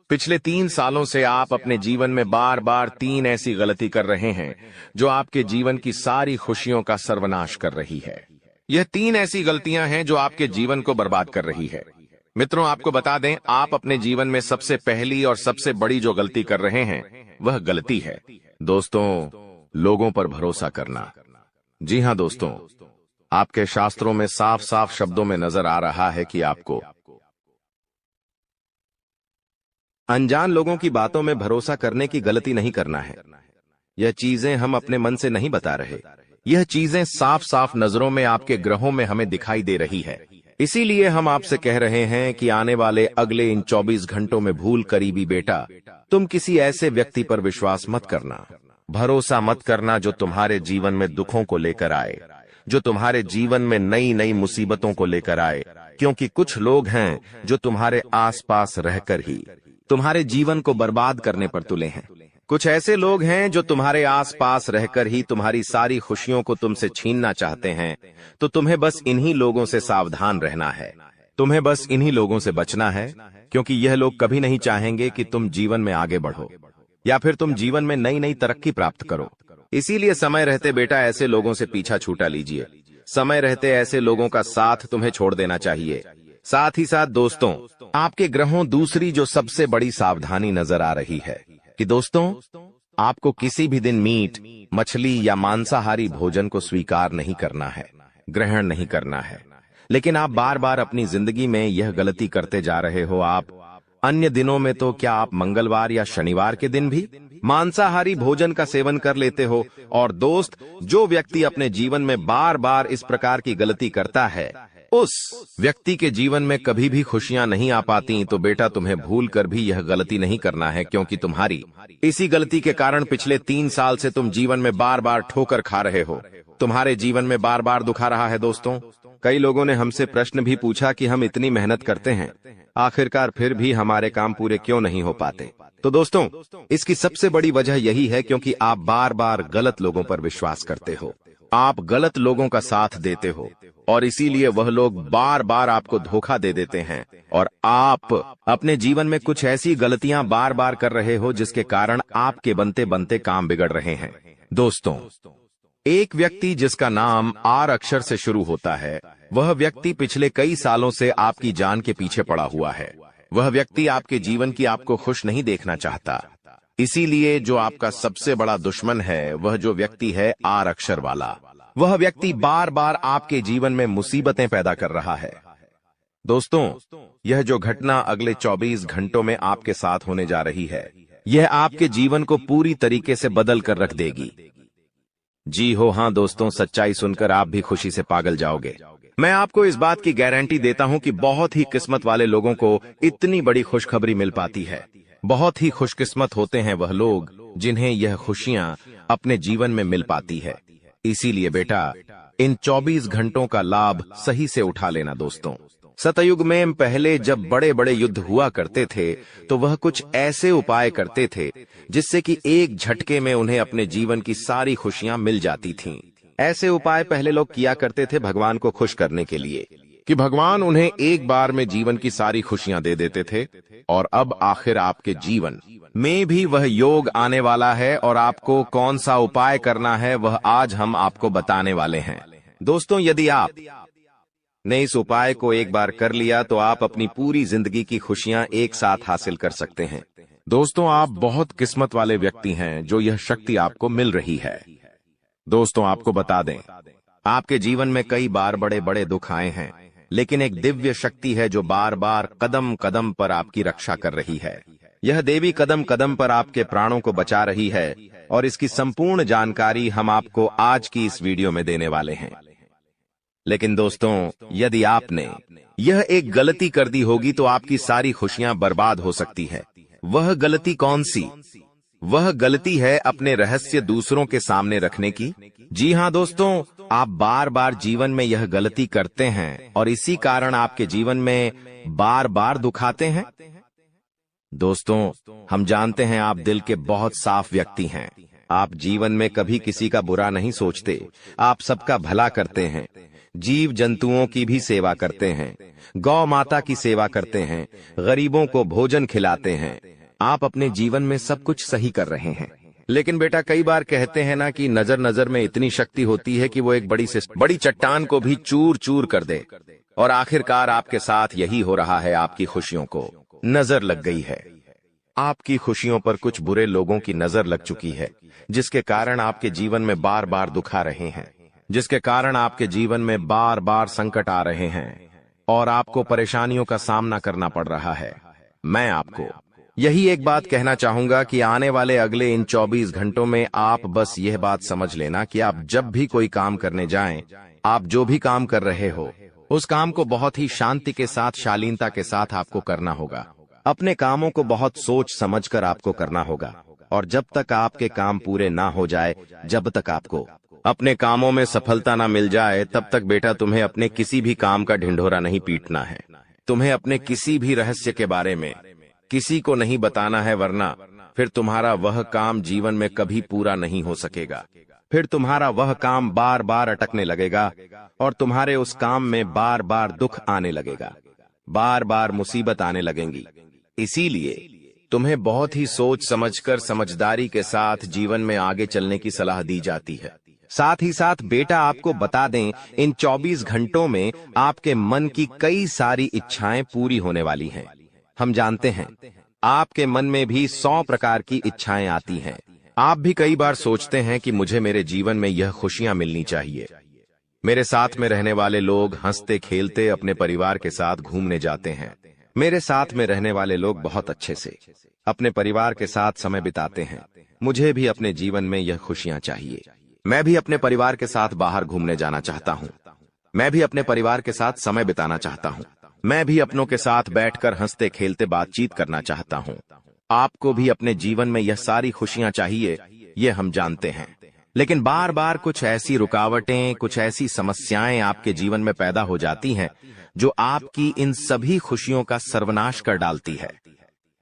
पिछले 3 सालों से आप अपने जीवन में बार बार 3 ऐसी गलती कर रहे हैं जो आपके जीवन की सारी खुशियों का सर्वनाश कर रही है। यह 3 ऐसी गलतियां हैं जो आपके जीवन को बर्बाद कर रही है। मित्रों, आपको बता दें, आप अपने जीवन में सबसे पहली और सबसे बड़ी जो गलती कर रहे हैं, वह गलती है दोस्तों, लोगों पर भरोसा करना। जी हां दोस्तों, आपके शास्त्रों में साफ साफ शब्दों में नजर आ रहा है कि आपको अनजान लोगों की बातों में भरोसा करने की गलती नहीं करना है। यह चीजें हम अपने मन से नहीं बता रहे, यह चीजें साफ साफ नजरों में आपके ग्रहों में हमें दिखाई दे रही है। इसीलिए हम आपसे कह रहे हैं कि आने वाले अगले इन 24 घंटों में भूल करीबी बेटा, तुम किसी ऐसे व्यक्ति पर विश्वास मत करना, भरोसा मत करना जो तुम्हारे जीवन में दुखों को लेकर आए, जो तुम्हारे जीवन में नई नई मुसीबतों को लेकर आए। क्योंकि कुछ लोग हैं जो तुम्हारे आसपास रहकर ही तुम्हारे जीवन को बर्बाद करने पर तुले हैं। कुछ ऐसे लोग हैं जो तुम्हारे आसपास रहकर ही तुम्हारी सारी खुशियों को तुमसे छीनना चाहते हैं। तो तुम्हें बस इन्हीं लोगों से सावधान रहना है, तुम्हें बस इन्हीं लोगों से बचना है, क्योंकि यह लोग कभी नहीं चाहेंगे कि तुम जीवन में आगे बढ़ो या फिर तुम जीवन में नई नई तरक्की प्राप्त करो। इसीलिए समय रहते बेटा ऐसे लोगों से पीछा छूटा लीजिए, समय रहते ऐसे लोगों का साथ तुम्हें छोड़ देना चाहिए। साथ ही साथ दोस्तों, आपके ग्रहों दूसरी जो सबसे बड़ी सावधानी नजर आ रही है कि दोस्तों, आपको किसी भी दिन मीट, मछली या मांसाहारी भोजन को स्वीकार नहीं करना है, ग्रहण नहीं करना है। लेकिन आप बार बार अपनी जिंदगी में यह गलती करते जा रहे हो। आप अन्य दिनों में तो क्या आप मंगलवार या शनिवार के दिन भी मांसाहारी भोजन का सेवन कर लेते हो। और दोस्त, जो व्यक्ति अपने जीवन में बार बार इस प्रकार की गलती करता है, उस व्यक्ति के जीवन में कभी भी खुशियां नहीं आ पाती। तो बेटा, तुम्हें भूल कर भी यह गलती नहीं करना है, क्योंकि तुम्हारी इसी गलती के कारण पिछले 3 साल से तुम जीवन में बार बार ठोकर खा रहे हो, तुम्हारे जीवन में बार बार दुखा रहा है। दोस्तों, कई लोगों ने हमसे प्रश्न भी पूछा कि हम इतनी मेहनत करते हैं, आखिरकार फिर भी हमारे काम पूरे क्यों नहीं हो पाते। तो दोस्तों, इसकी सबसे बड़ी वजह यही है क्योंकि आप बार बार गलत लोगों पर विश्वास करते हो, आप गलत लोगों का साथ देते हो, और इसीलिए वह लोग बार बार आपको धोखा दे देते हैं। और आप अपने जीवन में कुछ ऐसी गलतियां बार बार कर रहे हो जिसके कारण आपके बनते बनते काम बिगड़ रहे हैं। दोस्तों, एक व्यक्ति जिसका नाम आर अक्षर से शुरू होता है, वह व्यक्ति पिछले कई सालों से आपकी जान के पीछे पड़ा हुआ है। वह व्यक्ति आपके जीवन की आपको खुश नहीं देखना चाहता। इसीलिए जो आपका सबसे बड़ा दुश्मन है, वह जो व्यक्ति है आर अक्षर वाला, वह व्यक्ति बार बार आपके जीवन में मुसीबतें पैदा कर रहा है। दोस्तों, यह जो घटना अगले 24 घंटों में आपके साथ होने जा रही है, यह आपके जीवन को पूरी तरीके से बदल कर रख देगी। जी हो, हाँ दोस्तों, सच्चाई सुनकर आप भी खुशी से पागल जाओगे। मैं आपको इस बात की गारंटी देता हूं कि बहुत ही किस्मत वाले लोगों को इतनी बड़ी खुशखबरी मिल पाती है। बहुत ही खुशकिस्मत होते हैं वह लोग जिन्हें यह खुशियां अपने जीवन में मिल पाती है। इसीलिए बेटा, इन 24 घंटों का लाभ सही से उठा लेना। दोस्तों, सतयुग में पहले जब बड़े बड़े युद्ध हुआ करते थे, तो वह कुछ ऐसे उपाय करते थे जिससे कि एक झटके में उन्हें अपने जीवन की सारी खुशियां मिल जाती थीं। ऐसे उपाय पहले लोग किया करते थे भगवान को खुश करने के लिए, कि भगवान उन्हें एक बार में जीवन की सारी खुशियां दे देते थे। और अब आखिर आपके जीवन में भी वह योग आने वाला है, और आपको कौन सा उपाय करना है वह आज हम आपको बताने वाले हैं। दोस्तों, यदि आप ने इस उपाय को एक बार कर लिया तो आप अपनी पूरी जिंदगी की खुशियां एक साथ हासिल कर सकते हैं। दोस्तों, आप बहुत किस्मत वाले व्यक्ति हैं जो यह शक्ति आपको मिल रही है। दोस्तों, आपको बता दें, आपके जीवन में कई बार बड़े बड़े दुख आए हैं, लेकिन एक दिव्य शक्ति है जो बार बार कदम कदम पर आपकी रक्षा कर रही है। यह देवी कदम कदम पर आपके प्राणों को बचा रही है, और इसकी संपूर्ण जानकारी हम आपको आज की इस वीडियो में देने वाले हैं। लेकिन दोस्तों, यदि आपने यह एक गलती कर दी होगी तो आपकी सारी खुशियां बर्बाद हो सकती है। वह गलती कौन सी? वह गलती है अपने रहस्य दूसरों के सामने रखने की। जी हाँ दोस्तों, आप बार बार जीवन में यह गलती करते हैं और इसी कारण आपके जीवन में बार बार दुख आते हैं। दोस्तों, हम जानते हैं आप दिल के बहुत साफ व्यक्ति हैं। आप जीवन में कभी किसी का बुरा नहीं सोचते, आप सबका भला करते हैं, जीव जंतुओं की भी सेवा करते हैं, गौ माता की सेवा करते हैं, गरीबों को भोजन खिलाते हैं। आप अपने जीवन में सब कुछ सही कर रहे हैं। लेकिन बेटा, कई बार कहते हैं ना कि नजर नजर में इतनी शक्ति होती है कि वो एक बड़ी चट्टान को भी चूर चूर कर दे। और आखिरकार आपके साथ यही हो रहा है। आपकी खुशियों को नजर लग गई है। आपकी खुशियों पर कुछ बुरे लोगों की नजर लग चुकी है, जिसके कारण आपके जीवन में बार बार दुख आ रहे हैं, जिसके कारण आपके जीवन में बार बार संकट आ रहे हैं और आपको परेशानियों का सामना करना पड़ रहा है। मैं आपको यही एक बात कहना चाहूंगा कि आने वाले अगले इन 24 घंटों में आप बस यह बात समझ लेना कि आप जब भी कोई काम करने जाएं, आप जो भी काम कर रहे हो, उस काम को बहुत ही शांति के साथ, शालीनता के साथ आपको करना होगा। अपने कामों को बहुत सोच समझकर आपको करना होगा। और जब तक आपके काम पूरे ना हो जाए, जब तक आपको अपने कामों में सफलता ना मिल जाए, तब तक बेटा तुम्हें अपने किसी भी काम का ढिंढोरा नहीं पीटना है। तुम्हें अपने किसी भी रहस्य के बारे में किसी को नहीं बताना है, वरना फिर तुम्हारा वह काम जीवन में कभी पूरा नहीं हो सकेगा। फिर तुम्हारा वह काम बार बार अटकने लगेगा और तुम्हारे उस काम में बार बार दुख आने लगेगा, बार बार मुसीबत आने लगेंगी। इसीलिए तुम्हें बहुत ही सोच समझकर, समझदारी के साथ जीवन में आगे चलने की सलाह दी जाती है। साथ ही साथ बेटा आपको बता दें, इन 24 घंटों में आपके मन की कई सारी इच्छाएं पूरी होने वाली हैं। हम जानते हैं आपके मन में भी 100 प्रकार की इच्छाएं आती हैं। आप भी कई बार सोचते हैं कि मुझे मेरे जीवन में यह खुशियां मिलनी चाहिए, मेरे साथ में रहने वाले लोग हंसते खेलते अपने परिवार के साथ घूमने जाते हैं, मेरे साथ में रहने वाले लोग बहुत अच्छे से अपने परिवार के साथ समय बिताते हैं, मुझे भी अपने जीवन में यह खुशियां चाहिए। मैं भी अपने परिवार के साथ बाहर घूमने जाना चाहता हूं, मैं भी अपने परिवार के साथ समय बिताना चाहता हूं, मैं भी अपनों के साथ बैठकर हंसते खेलते बातचीत करना चाहता हूं। आपको भी अपने जीवन में यह सारी खुशियां चाहिए, ये हम जानते हैं। लेकिन बार बार कुछ ऐसी रुकावटें, कुछ ऐसी समस्याएं आपके जीवन में पैदा हो जाती हैं जो आपकी इन सभी खुशियों का सर्वनाश कर डालती है।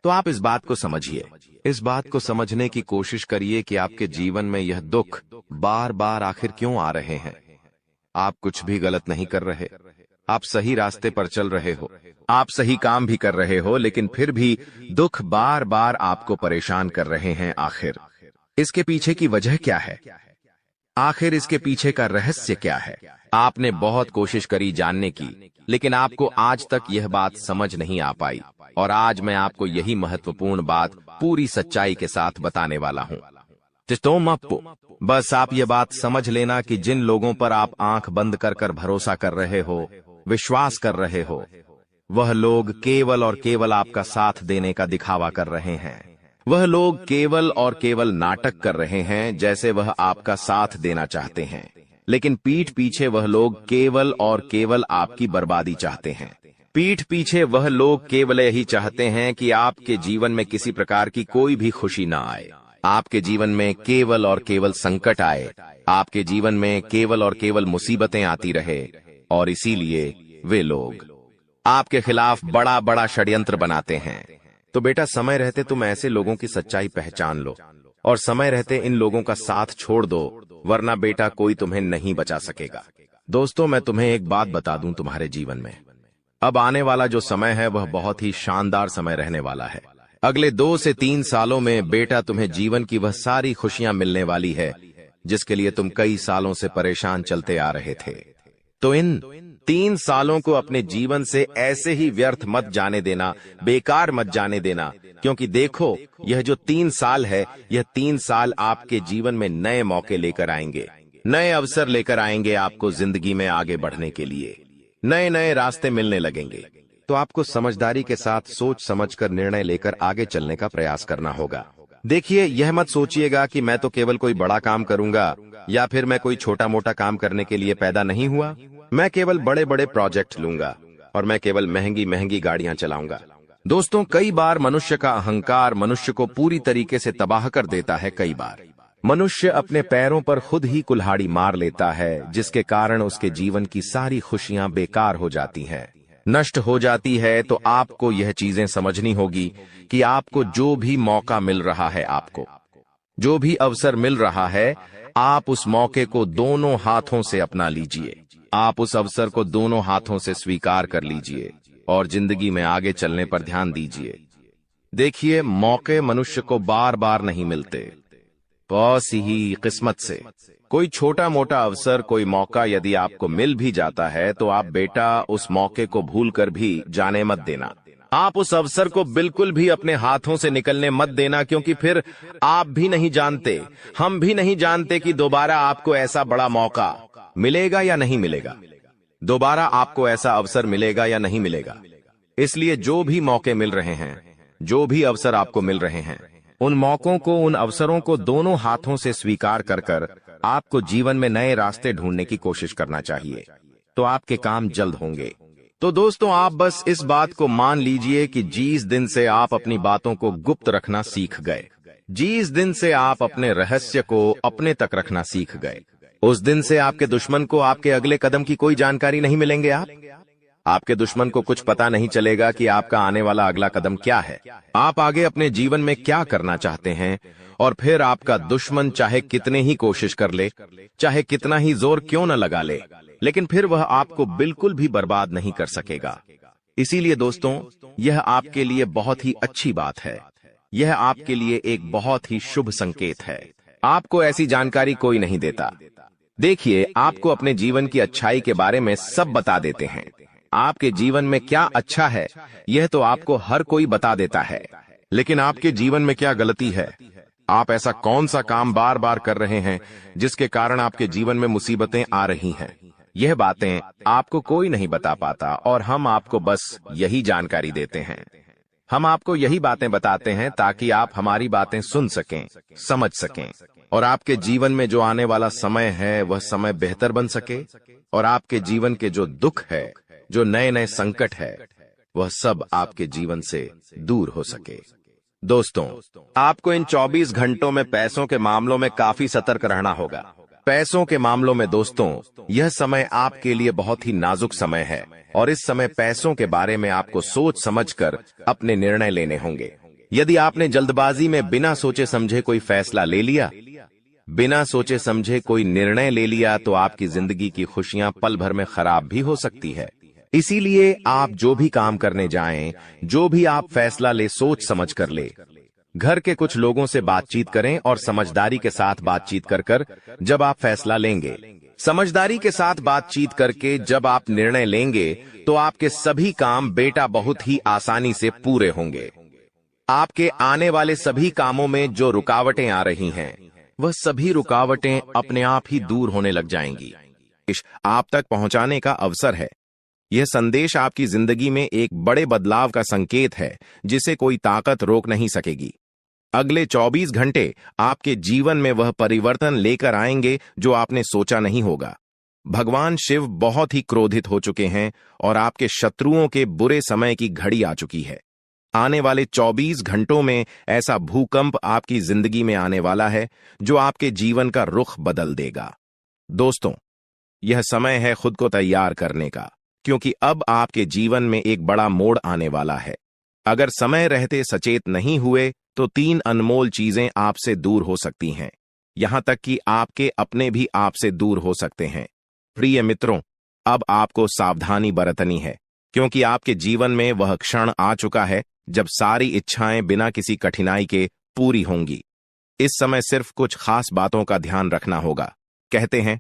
तो आप इस बात को समझिए, इस बात को समझने की कोशिश करिए कि आपके जीवन में यह दुख बार बार आखिर क्यों आ रहे हैं। आप कुछ भी गलत नहीं कर रहे, आप सही रास्ते पर चल रहे हो, आप सही काम भी कर रहे हो, लेकिन फिर भी दुख बार बार आपको परेशान कर रहे हैं। आखिर इसके पीछे की वजह क्या है? आखिर इसके पीछे का रहस्य क्या है? आपने बहुत कोशिश करी जानने की, लेकिन आपको आज तक यह बात समझ नहीं आ पाई। और आज मैं आपको यही महत्वपूर्ण बात पूरी सच्चाई के साथ बताने वाला हूं। बस आप ये बात समझ लेना कि जिन लोगों पर आप आंख बंद कर कर भरोसा कर रहे हो, विश्वास कर रहे हो, वह लोग केवल और केवल आपका साथ देने का दिखावा कर रहे हैं। वह लोग केवल और केवल नाटक कर रहे हैं जैसे वह आपका साथ देना चाहते हैं, लेकिन पीठ पीछे वह लोग केवल और केवल आपकी बर्बादी चाहते हैं। पीठ पीछे वह लोग केवल यही चाहते हैं कि आपके जीवन में किसी प्रकार की कोई भी खुशी ना आए, आपके जीवन में केवल और केवल संकट आए, आपके जीवन में केवल और केवल मुसीबतें आती रहे। और इसीलिए वे लोग आपके खिलाफ बड़ा बड़ा षड्यंत्र बनाते हैं। तो बेटा, समय रहते तुम ऐसे लोगों की सच्चाई पहचान लो और समय रहते इन लोगों का साथ छोड़ दो, वरना बेटा कोई तुम्हें नहीं बचा सकेगा। दोस्तों, मैं तुम्हें एक बात बता दूं, तुम्हारे जीवन में अब आने वाला जो समय है वह बहुत ही शानदार समय रहने वाला है। अगले 2 से 3 सालों में बेटा तुम्हें जीवन की वह सारी खुशियां मिलने वाली है जिसके लिए तुम कई सालों से परेशान चलते आ रहे थे। तो इन 3 सालों को अपने जीवन से ऐसे ही व्यर्थ मत जाने देना, बेकार मत जाने देना, क्योंकि देखो, यह जो 3 साल है, यह 3 साल आपके जीवन में नए मौके लेकर आएंगे, नए अवसर लेकर आएंगे आपको जिंदगी में आगे बढ़ने के लिए। नए नए रास्ते मिलने लगेंगे। तो आपको समझदारी के साथ सोच समझकर निर्णय लेकर आगे चलने का प्रयास करना होगा। देखिए, यह मत सोचिएगा कि मैं तो केवल कोई बड़ा काम करूंगा या फिर मैं कोई छोटा मोटा काम करने के लिए पैदा नहीं हुआ, मैं केवल बड़े बड़े प्रोजेक्ट लूंगा और मैं केवल महंगी महंगी गाड़ियां चलाऊंगा। दोस्तों, कई बार मनुष्य का अहंकार मनुष्य को पूरी तरीके से तबाह कर देता है। कई बार मनुष्य अपने पैरों पर खुद ही कुल्हाड़ी मार लेता है, जिसके कारण उसके जीवन की सारी खुशियां बेकार हो जाती हैं, नष्ट हो जाती है। तो आपको यह चीजें समझनी होगी कि आपको जो भी मौका मिल रहा है, आपको जो भी अवसर मिल रहा है, आप उस मौके को दोनों हाथों से अपना लीजिए। आप उस अवसर को दोनों हाथों से स्वीकार कर लीजिए और जिंदगी में आगे चलने पर ध्यान दीजिए। देखिए, मौके मनुष्य को बार बार नहीं मिलते, बस ही किस्मत से कोई छोटा मोटा अवसर, कोई मौका यदि आपको मिल भी जाता है तो आप बेटा उस मौके को भूलकर भी जाने मत देना। आप उस अवसर को बिल्कुल भी अपने हाथों से निकलने मत देना, क्योंकि फिर आप भी नहीं जानते, हम भी नहीं जानते कि दोबारा आपको ऐसा बड़ा मौका मिलेगा या नहीं मिलेगा, दोबारा आपको ऐसा अवसर मिलेगा या नहीं मिलेगा। इसलिए जो भी मौके मिल रहे हैं, जो भी अवसर आपको मिल रहे हैं, उन मौकों को, उन अवसरों को दोनों हाथों से स्वीकार कर कर आपको जीवन में नए रास्ते ढूंढने की कोशिश करना चाहिए। तो आपके काम जल्द होंगे। तो दोस्तों, आप बस इस बात को मान लीजिए कि जिस दिन से आप अपनी बातों को गुप्त रखना सीख गए, जिस दिन से आप अपने रहस्य को अपने तक रखना सीख गए, उस दिन से आपके दुश्मन को आपके अगले कदम की कोई जानकारी नहीं मिलेंगे। आपके दुश्मन को कुछ पता नहीं चलेगा कि आपका आने वाला अगला कदम क्या है, आप आगे अपने जीवन में क्या करना चाहते हैं। और फिर आपका दुश्मन चाहे कितने ही कोशिश कर ले, चाहे कितना ही जोर क्यों न लगा ले, लेकिन फिर वह आपको बिल्कुल भी बर्बाद नहीं कर सकेगा। इसीलिए दोस्तों, यह आपके लिए बहुत ही अच्छी बात है, यह आपके लिए एक बहुत ही शुभ संकेत है। आपको ऐसी जानकारी कोई नहीं देता, देखिए, आपको अपने जीवन की अच्छाई के बारे में सब बता देते हैं। आपके जीवन में क्या अच्छा है, यह तो आपको हर कोई बता देता है। लेकिन आपके जीवन में क्या गलती है? आप ऐसा कौन सा काम बार बार कर रहे हैं जिसके कारण आपके जीवन में मुसीबतें आ रही हैं? यह बातें आपको कोई नहीं बता पाता और हम आपको बस यही जानकारी देते हैं। हम आपको यही बातें बताते हैं ताकि आप हमारी बातें सुन सकें, समझ सकें और आपके जीवन में जो आने वाला समय है वह समय बेहतर बन सके और आपके जीवन के जो दुख है, जो नए नए संकट है, वह सब आपके जीवन से दूर हो सके। दोस्तों, आपको इन 24 घंटों में पैसों के मामलों में काफी सतर्क रहना होगा। पैसों के मामलों में दोस्तों, यह समय आपके लिए बहुत ही नाजुक समय है और इस समय पैसों के बारे में आपको सोच समझकर अपने निर्णय लेने होंगे। यदि आपने जल्दबाजी में बिना सोचे समझे कोई फैसला ले लिया, बिना सोचे समझे कोई निर्णय ले लिया, तो आपकी जिंदगी की खुशियां पल भर में खराब भी हो सकती है। इसीलिए आप जो भी काम करने जाएं, जो भी आप फैसला ले, सोच समझ कर ले। घर के कुछ लोगों से बातचीत करें और समझदारी के साथ बातचीत कर जब आप फैसला लेंगे, समझदारी के साथ बातचीत करके जब आप निर्णय लेंगे, तो आपके सभी काम बेटा बहुत ही आसानी से पूरे होंगे। आपके आने वाले सभी कामों में जो रुकावटें आ रही हैं, वह सभी रुकावटें अपने आप ही दूर होने लग जाएंगी। आप तक पहुंचाने का अवसर है। यह संदेश आपकी जिंदगी में एक बड़े बदलाव का संकेत है जिसे कोई ताकत रोक नहीं सकेगी। अगले 24 घंटे आपके जीवन में वह परिवर्तन लेकर आएंगे जो आपने सोचा नहीं होगा। भगवान शिव बहुत ही क्रोधित हो चुके हैं और आपके शत्रुओं के बुरे समय की घड़ी आ चुकी है। आने वाले 24 घंटों में ऐसा भूकंप आपकी जिंदगी में आने वाला है जो आपके जीवन का रुख बदल देगा। दोस्तों, यह समय है खुद को तैयार करने का, क्योंकि अब आपके जीवन में एक बड़ा मोड़ आने वाला है। अगर समय रहते सचेत नहीं हुए तो 3 अनमोल चीजें आपसे दूर हो सकती हैं। यहां तक कि आपके अपने भी आपसे दूर हो सकते हैं। प्रिय मित्रों, अब आपको सावधानी बरतनी है, क्योंकि आपके जीवन में वह क्षण आ चुका है जब सारी इच्छाएं बिना किसी कठिनाई के पूरी होंगी। इस समय सिर्फ कुछ खास बातों का ध्यान रखना होगा। कहते हैं,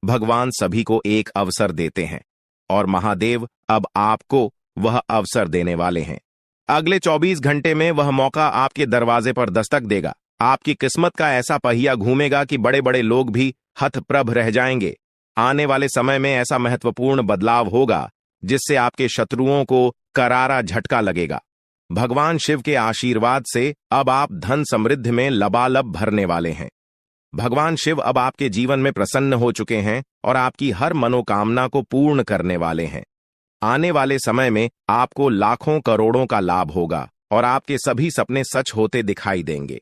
भगवान सभी को एक अवसर देते हैं और महादेव अब आपको वह अवसर देने वाले हैं। अगले 24 घंटे में वह मौका आपके दरवाजे पर दस्तक देगा। आपकी किस्मत का ऐसा पहिया घूमेगा कि बड़े बड़े लोग भी हतप्रभ रह जाएंगे। आने वाले समय में ऐसा महत्वपूर्ण बदलाव होगा जिससे आपके शत्रुओं को करारा झटका लगेगा। भगवान शिव के आशीर्वाद से अब आप धन समृद्धि में लबालब भरने वाले हैं। भगवान शिव अब आपके जीवन में प्रसन्न हो चुके हैं और आपकी हर मनोकामना को पूर्ण करने वाले हैं। आने वाले समय में आपको लाखों करोड़ों का लाभ होगा और आपके सभी सपने सच होते दिखाई देंगे।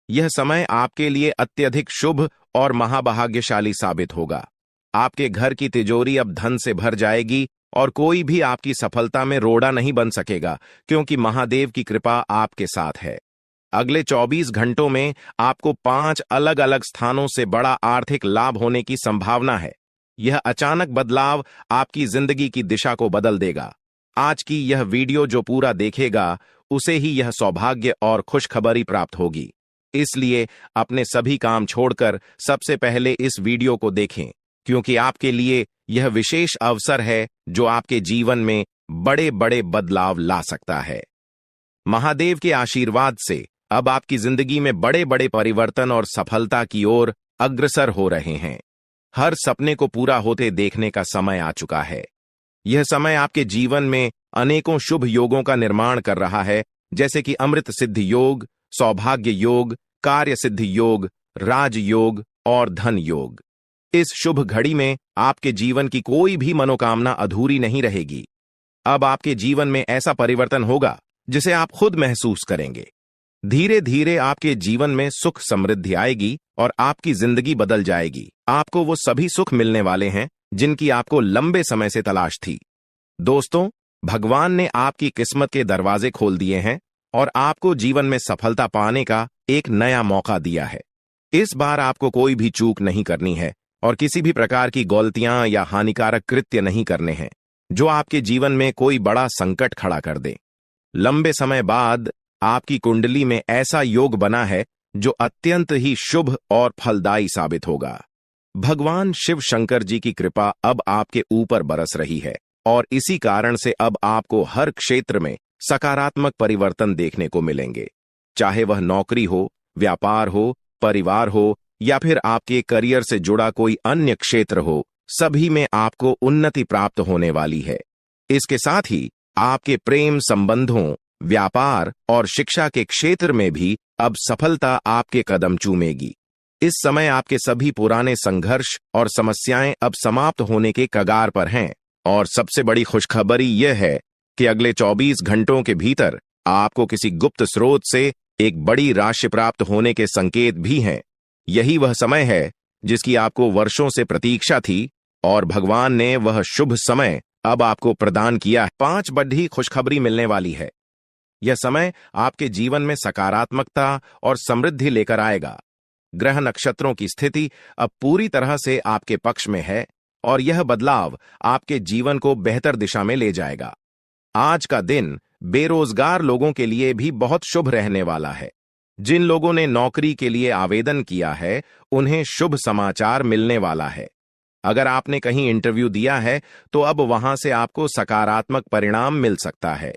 यह समय आपके लिए अत्यधिक शुभ और महाभाग्यशाली साबित होगा। आपके घर की तिजोरी अब धन से भर जाएगी और कोई भी आपकी सफलता में रोड़ा नहीं बन सकेगा, क्योंकि महादेव की कृपा आपके साथ है। अगले 24 घंटों में आपको 5 अलग अलग स्थानों से बड़ा आर्थिक लाभ होने की संभावना है। यह अचानक बदलाव आपकी जिंदगी की दिशा को बदल देगा। आज की यह वीडियो जो पूरा देखेगा, उसे ही यह सौभाग्य और खुशखबरी प्राप्त होगी। इसलिए अपने सभी काम छोड़कर सबसे पहले इस वीडियो को देखें, क्योंकि आपके लिए यह विशेष अवसर है जो आपके जीवन में बड़े बड़े बदलाव ला सकता है। महादेव के आशीर्वाद से अब आपकी जिंदगी में बड़े बड़े परिवर्तन और सफलता की ओर अग्रसर हो रहे हैं। हर सपने को पूरा होते देखने का समय आ चुका है। यह समय आपके जीवन में अनेकों शुभ योगों का निर्माण कर रहा है, जैसे कि अमृत सिद्धि योग, सौभाग्य योग, कार्य सिद्धि योग, राजयोग और धन योग। इस शुभ घड़ी में आपके जीवन की कोई भी मनोकामना अधूरी नहीं रहेगी। अब आपके जीवन में ऐसा परिवर्तन होगा जिसे आप खुद महसूस करेंगे। धीरे धीरे आपके जीवन में सुख समृद्धि आएगी और आपकी जिंदगी बदल जाएगी। आपको वो सभी सुख मिलने वाले हैं जिनकी आपको लंबे समय से तलाश थी। दोस्तों, भगवान ने आपकी किस्मत के दरवाजे खोल दिए हैं और आपको जीवन में सफलता पाने का एक नया मौका दिया है। इस बार आपको कोई भी चूक नहीं करनी है और किसी भी प्रकार की गलतियां या हानिकारक कृत्य नहीं करने हैं जो आपके जीवन में कोई बड़ा संकट खड़ा कर दे। लंबे समय बाद आपकी कुंडली में ऐसा योग बना है जो अत्यंत ही शुभ और फलदायी साबित होगा। भगवान शिव शंकर जी की कृपा अब आपके ऊपर बरस रही है और इसी कारण से अब आपको हर क्षेत्र में सकारात्मक परिवर्तन देखने को मिलेंगे। चाहे वह नौकरी हो, व्यापार हो, परिवार हो या फिर आपके करियर से जुड़ा कोई अन्य क्षेत्र हो, सभी में आपको उन्नति प्राप्त होने वाली है। इसके साथ ही आपके प्रेम संबंधों, व्यापार और शिक्षा के क्षेत्र में भी अब सफलता आपके कदम चूमेगी। इस समय आपके सभी पुराने संघर्ष और समस्याएं अब समाप्त होने के कगार पर हैं और सबसे बड़ी खुशखबरी यह है कि अगले 24 घंटों के भीतर आपको किसी गुप्त स्रोत से एक बड़ी राशि प्राप्त होने के संकेत भी हैं। यही वह समय है जिसकी आपको वर्षों से प्रतीक्षा थी और भगवान ने वह शुभ समय अब आपको प्रदान किया है। 5 बड़ी खुशखबरी मिलने वाली है। यह समय आपके जीवन में सकारात्मकता और समृद्धि लेकर आएगा। ग्रह नक्षत्रों की स्थिति अब पूरी तरह से आपके पक्ष में है और यह बदलाव आपके जीवन को बेहतर दिशा में ले जाएगा। आज का दिन बेरोजगार लोगों के लिए भी बहुत शुभ रहने वाला है। जिन लोगों ने नौकरी के लिए आवेदन किया है, उन्हें शुभ समाचार मिलने वाला है। अगर आपने कहीं इंटरव्यू दिया है, तो अब वहां से आपको सकारात्मक परिणाम मिल सकता है।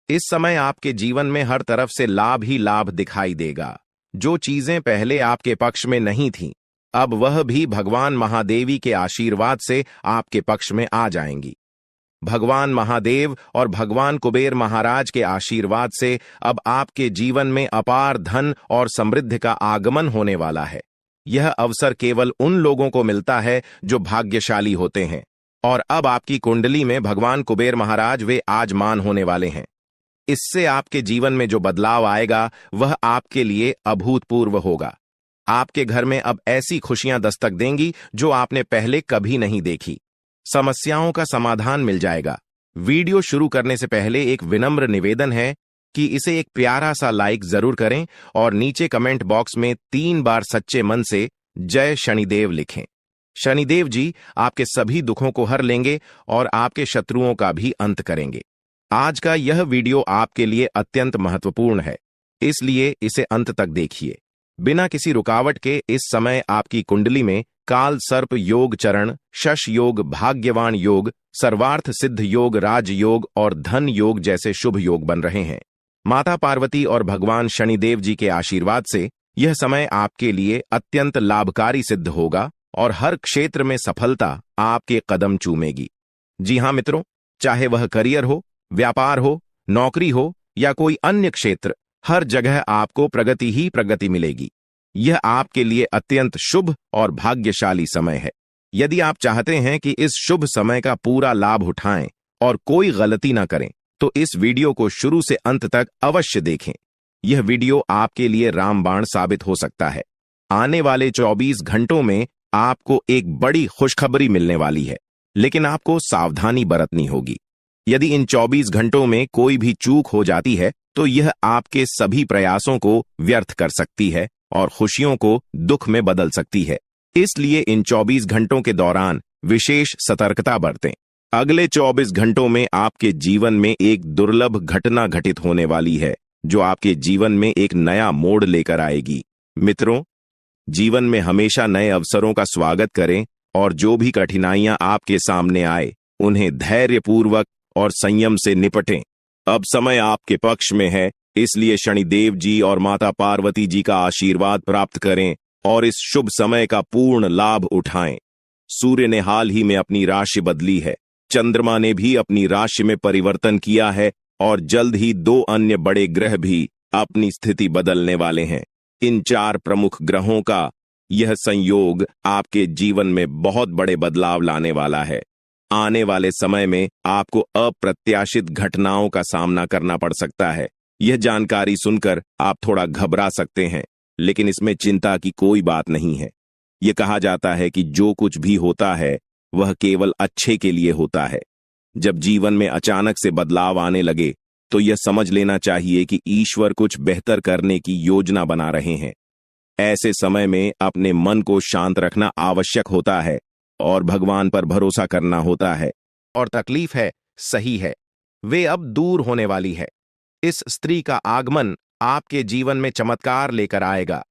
इस समय आपके जीवन में हर तरफ से लाभ ही लाभ दिखाई देगा। जो चीजें पहले आपके पक्ष में नहीं थीं, अब वह भी भगवान महादेवी के आशीर्वाद से आपके पक्ष में आ जाएंगी। भगवान महादेव और भगवान कुबेर महाराज के आशीर्वाद से अब आपके जीवन में अपार धन और समृद्धि का आगमन होने वाला है। यह अवसर केवल उन लोगों को मिलता है जो भाग्यशाली होते हैं और अब आपकी कुंडली में भगवान कुबेर महाराज वे आजमान होने वाले हैं। इससे आपके जीवन में जो बदलाव आएगा वह आपके लिए अभूतपूर्व होगा। आपके घर में अब ऐसी खुशियां दस्तक देंगी जो आपने पहले कभी नहीं देखी। समस्याओं का समाधान मिल जाएगा। वीडियो शुरू करने से पहले एक विनम्र निवेदन है कि इसे एक प्यारा सा लाइक जरूर करें और नीचे कमेंट बॉक्स में 3 बार सच्चे मन से जय शनिदेव लिखें। शनिदेव जी आपके सभी दुखों को हर लेंगे और आपके शत्रुओं का भी अंत करेंगे। आज का यह वीडियो आपके लिए अत्यंत महत्वपूर्ण है, इसलिए इसे अंत तक देखिए। बिना किसी रुकावट के इस समय आपकी कुंडली में काल सर्प योग चरण, शश योग, भाग्यवान योग, सर्वार्थ सिद्ध योग, राज योग और धन योग जैसे शुभ योग बन रहे हैं। माता पार्वती और भगवान शनिदेव जी के आशीर्वाद से यह समय आपके लिए अत्यंत लाभकारी सिद्ध होगा और हर क्षेत्र में सफलता आपके कदम चूमेगी। जी हाँ मित्रों, चाहे वह करियर हो, व्यापार हो, नौकरी हो या कोई अन्य क्षेत्र, हर जगह आपको प्रगति ही प्रगति मिलेगी। यह आपके लिए अत्यंत शुभ और भाग्यशाली समय है। यदि आप चाहते हैं कि इस शुभ समय का पूरा लाभ उठाएं और कोई गलती ना करें, तो इस वीडियो को शुरू से अंत तक अवश्य देखें। यह वीडियो आपके लिए रामबाण साबित हो सकता है। आने वाले 24 घंटों में आपको एक बड़ी खुशखबरी मिलने वाली है, लेकिन आपको सावधानी बरतनी होगी। यदि इन 24 घंटों में कोई भी चूक हो जाती है, तो यह आपके सभी प्रयासों को व्यर्थ कर सकती है और खुशियों को दुख में बदल सकती है। इसलिए इन 24 घंटों के दौरान विशेष सतर्कता बरतें। अगले 24 घंटों में आपके जीवन में एक दुर्लभ घटना घटित होने वाली है, जो आपके जीवन में एक नया मोड़ लेकर आएगी। मित्रों, जीवन में हमेशा नए अवसरों का स्वागत करें और जो भी कठिनाइयां आपके सामने आए, उन्हें धैर्यपूर्वक और संयम से निपटें। अब समय आपके पक्ष में है, इसलिए शनिदेव जी और माता पार्वती जी का आशीर्वाद प्राप्त करें और इस शुभ समय का पूर्ण लाभ उठाएं। सूर्य ने हाल ही में अपनी राशि बदली है, चंद्रमा ने भी अपनी राशि में परिवर्तन किया है और जल्द ही 2 अन्य बड़े ग्रह भी अपनी स्थिति बदलने वाले हैं। इन 4 प्रमुख ग्रहों का यह संयोग आपके जीवन में बहुत बड़े बदलाव लाने वाला है। आने वाले समय में आपको अप्रत्याशित घटनाओं का सामना करना पड़ सकता है। यह जानकारी सुनकर आप थोड़ा घबरा सकते हैं, लेकिन इसमें चिंता की कोई बात नहीं है। यह कहा जाता है कि जो कुछ भी होता है वह केवल अच्छे के लिए होता है। जब जीवन में अचानक से बदलाव आने लगे, तो यह समझ लेना चाहिए कि ईश्वर कुछ बेहतर करने की योजना बना रहे हैं। ऐसे समय में अपने मन को शांत रखना आवश्यक होता है और भगवान पर भरोसा करना होता है। और तकलीफ है, सही है, वे अब दूर होने वाली है। इस स्त्री का आगमन आपके जीवन में चमत्कार लेकर आएगा।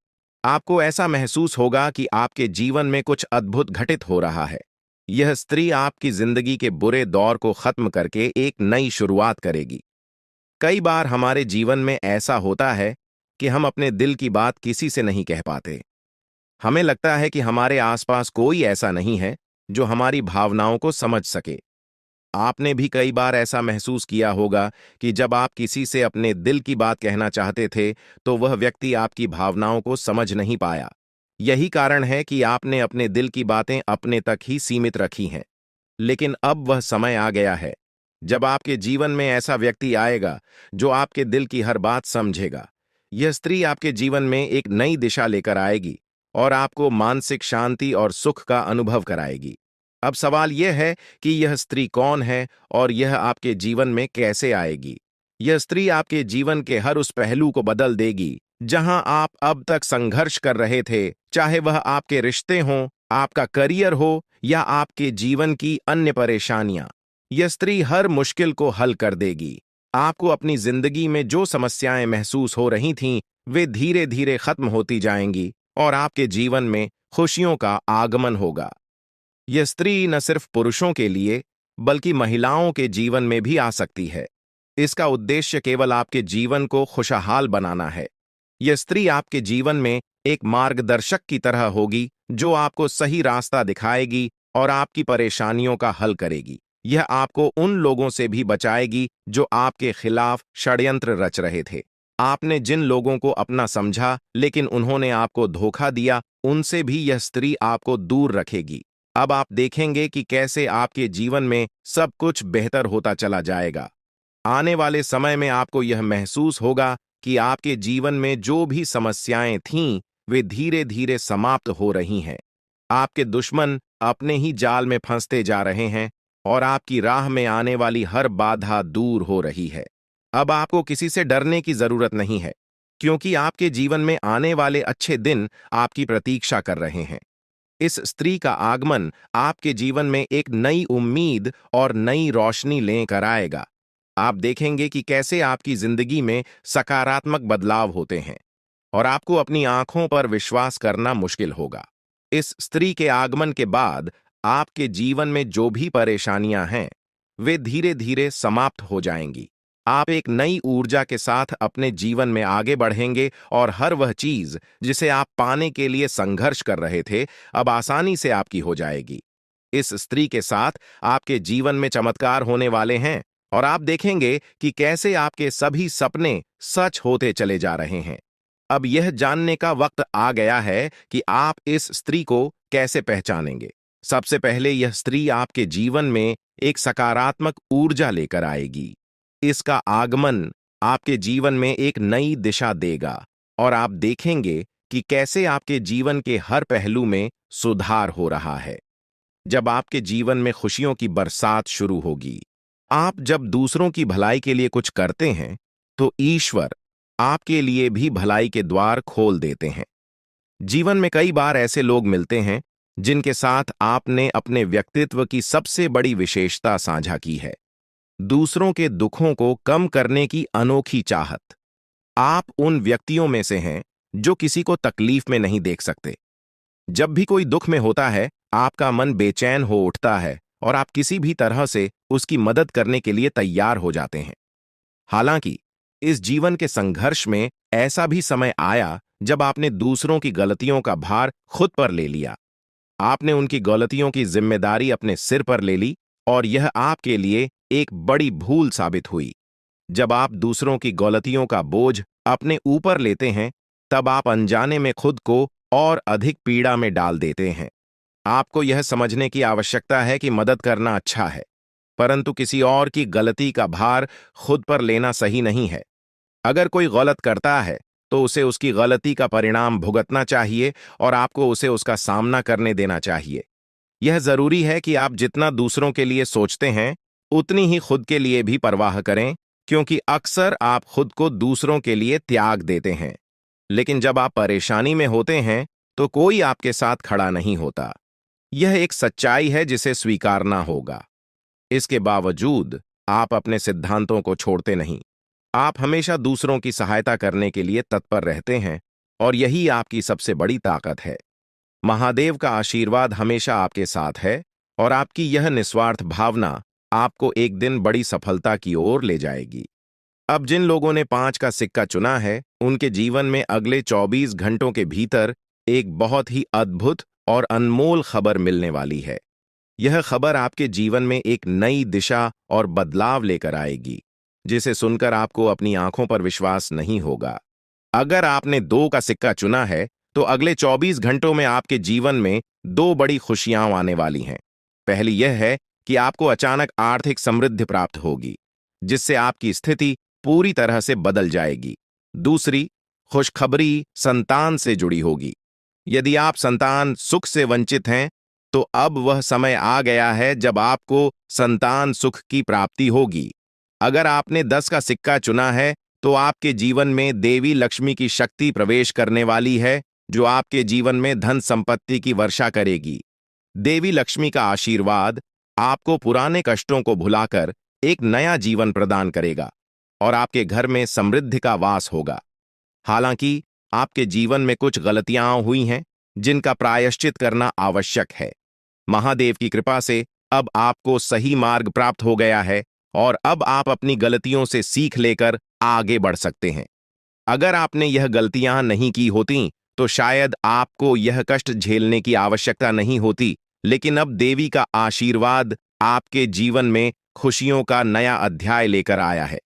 आपको ऐसा महसूस होगा कि आपके जीवन में कुछ अद्भुत घटित हो रहा है। यह स्त्री आपकी जिंदगी के बुरे दौर को खत्म करके एक नई शुरुआत करेगी। कई बार हमारे जीवन में ऐसा होता है कि हम अपने दिल की बात किसी से नहीं कह पाते। हमें लगता है कि हमारे आसपास कोई ऐसा नहीं है जो हमारी भावनाओं को समझ सके। आपने भी कई बार ऐसा महसूस किया होगा कि जब आप किसी से अपने दिल की बात कहना चाहते थे, तो वह व्यक्ति आपकी भावनाओं को समझ नहीं पाया। यही कारण है कि आपने अपने दिल की बातें अपने तक ही सीमित रखी हैं। लेकिन अब वह समय आ गया है जब आपके जीवन में ऐसा व्यक्ति आएगा जो आपके दिल की हर बात समझेगा। यह स्त्री आपके जीवन में एक नई दिशा लेकर आएगी और आपको मानसिक शांति और सुख का अनुभव कराएगी। अब सवाल यह है कि यह स्त्री कौन है और यह आपके जीवन में कैसे आएगी। यह स्त्री आपके जीवन के हर उस पहलू को बदल देगी जहां आप अब तक संघर्ष कर रहे थे, चाहे वह आपके रिश्ते हों, आपका करियर हो या आपके जीवन की अन्य परेशानियां। यह स्त्री हर मुश्किल को हल कर देगी। आपको अपनी जिंदगी में जो समस्याएं महसूस हो रही थीं, वे धीरे धीरे खत्म होती जाएंगी और आपके जीवन में खुशियों का आगमन होगा। यह स्त्री न सिर्फ पुरुषों के लिए बल्कि महिलाओं के जीवन में भी आ सकती है। इसका उद्देश्य केवल आपके जीवन को खुशहाल बनाना है। यह स्त्री आपके जीवन में एक मार्गदर्शक की तरह होगी जो आपको सही रास्ता दिखाएगी और आपकी परेशानियों का हल करेगी। यह आपको उन लोगों से भी बचाएगी जो आपके खिलाफ षड्यंत्र रच रहे थे। आपने जिन लोगों को अपना समझा लेकिन उन्होंने आपको धोखा दिया, उनसे भी यह स्त्री आपको दूर रखेगी। अब आप देखेंगे कि कैसे आपके जीवन में सब कुछ बेहतर होता चला जाएगा। आने वाले समय में आपको यह महसूस होगा कि आपके जीवन में जो भी समस्याएं थीं, वे धीरे धीरे समाप्त हो रही हैं। आपके दुश्मन अपने ही जाल में फंसते जा रहे हैं और आपकी राह में आने वाली हर बाधा दूर हो रही है। अब आपको किसी से डरने की जरूरत नहीं है, क्योंकि आपके जीवन में आने वाले अच्छे दिन आपकी प्रतीक्षा कर रहे हैं। इस स्त्री का आगमन आपके जीवन में एक नई उम्मीद और नई रोशनी लेकर आएगा। आप देखेंगे कि कैसे आपकी जिंदगी में सकारात्मक बदलाव होते हैं और आपको अपनी आंखों पर विश्वास करना मुश्किल होगा। इस स्त्री के आगमन के बाद आपके जीवन में जो भी परेशानियां हैं, वे धीरे धीरे समाप्त हो जाएंगी। आप एक नई ऊर्जा के साथ अपने जीवन में आगे बढ़ेंगे और हर वह चीज जिसे आप पाने के लिए संघर्ष कर रहे थे, अब आसानी से आपकी हो जाएगी। इस स्त्री के साथ आपके जीवन में चमत्कार होने वाले हैं और आप देखेंगे कि कैसे आपके सभी सपने सच होते चले जा रहे हैं। अब यह जानने का वक्त आ गया है कि आप इस स्त्री को कैसे पहचानेंगे। सबसे पहले यह स्त्री आपके जीवन में एक सकारात्मक ऊर्जा लेकर आएगी। इसका आगमन आपके जीवन में एक नई दिशा देगा और आप देखेंगे कि कैसे आपके जीवन के हर पहलू में सुधार हो रहा है। जब आपके जीवन में खुशियों की बरसात शुरू होगी, आप जब दूसरों की भलाई के लिए कुछ करते हैं, तो ईश्वर आपके लिए भी भलाई के द्वार खोल देते हैं। जीवन में कई बार ऐसे लोग मिलते हैं जिनके साथ आपने अपने व्यक्तित्व की सबसे बड़ी विशेषता साझा की है, दूसरों के दुखों को कम करने की अनोखी चाहत। आप उन व्यक्तियों में से हैं जो किसी को तकलीफ में नहीं देख सकते। जब भी कोई दुख में होता है, आपका मन बेचैन हो उठता है और आप किसी भी तरह से उसकी मदद करने के लिए तैयार हो जाते हैं। हालांकि इस जीवन के संघर्ष में ऐसा भी समय आया जब आपने दूसरों की गलतियों का भार खुद पर ले लिया। आपने उनकी गलतियों की जिम्मेदारी अपने सिर पर ले ली और यह आपके लिए एक बड़ी भूल साबित हुई। जब आप दूसरों की गलतियों का बोझ अपने ऊपर लेते हैं, तब आप अनजाने में खुद को और अधिक पीड़ा में डाल देते हैं। आपको यह समझने की आवश्यकता है कि मदद करना अच्छा है, परंतु किसी और की गलती का भार खुद पर लेना सही नहीं है। अगर कोई गलत करता है तो उसे उसकी गलती का परिणाम भुगतना चाहिए और आपको उसे उसका सामना करने देना चाहिए। यह जरूरी है कि आप जितना दूसरों के लिए सोचते हैं, उतनी ही खुद के लिए भी परवाह करें, क्योंकि अक्सर आप खुद को दूसरों के लिए त्याग देते हैं। लेकिन जब आप परेशानी में होते हैं तो कोई आपके साथ खड़ा नहीं होता। यह एक सच्चाई है जिसे स्वीकारना होगा। इसके बावजूद आप अपने सिद्धांतों को छोड़ते नहीं। आप हमेशा दूसरों की सहायता करने के लिए तत्पर रहते हैं और यही आपकी सबसे बड़ी ताकत है। महादेव का आशीर्वाद हमेशा आपके साथ है और आपकी यह निस्वार्थ भावना आपको एक दिन बड़ी सफलता की ओर ले जाएगी। अब जिन लोगों ने 5 का सिक्का चुना है, उनके जीवन में अगले 24 घंटों के भीतर एक बहुत ही अद्भुत और अनमोल खबर मिलने वाली है। यह खबर आपके जीवन में एक नई दिशा और बदलाव लेकर आएगी, जिसे सुनकर आपको अपनी आंखों पर विश्वास नहीं होगा। अगर आपने 2 का सिक्का चुना है, तो अगले 24 घंटों में आपके जीवन में 2 बड़ी खुशियां आने वाली हैं। पहली यह है कि आपको अचानक आर्थिक समृद्धि प्राप्त होगी, जिससे आपकी स्थिति पूरी तरह से बदल जाएगी। दूसरी खुशखबरी संतान से जुड़ी होगी। यदि आप संतान सुख से वंचित हैं, तो अब वह समय आ गया है जब आपको संतान सुख की प्राप्ति होगी। अगर आपने 10 का सिक्का चुना है, तो आपके जीवन में देवी लक्ष्मी की शक्ति प्रवेश करने वाली है, जो आपके जीवन में धन संपत्ति की वर्षा करेगी। देवी लक्ष्मी का आशीर्वाद आपको पुराने कष्टों को भुलाकर एक नया जीवन प्रदान करेगा और आपके घर में समृद्धि का वास होगा। हालांकि आपके जीवन में कुछ गलतियां हुई हैं, जिनका प्रायश्चित करना आवश्यक है। महादेव की कृपा से अब आपको सही मार्ग प्राप्त हो गया है और अब आप अपनी गलतियों से सीख लेकर आगे बढ़ सकते हैं। अगर आपने यह गलतियां नहीं की होती, तो शायद आपको यह कष्ट झेलने की आवश्यकता नहीं होती, लेकिन अब देवी का आशीर्वाद आपके जीवन में खुशियों का नया अध्याय लेकर आया है।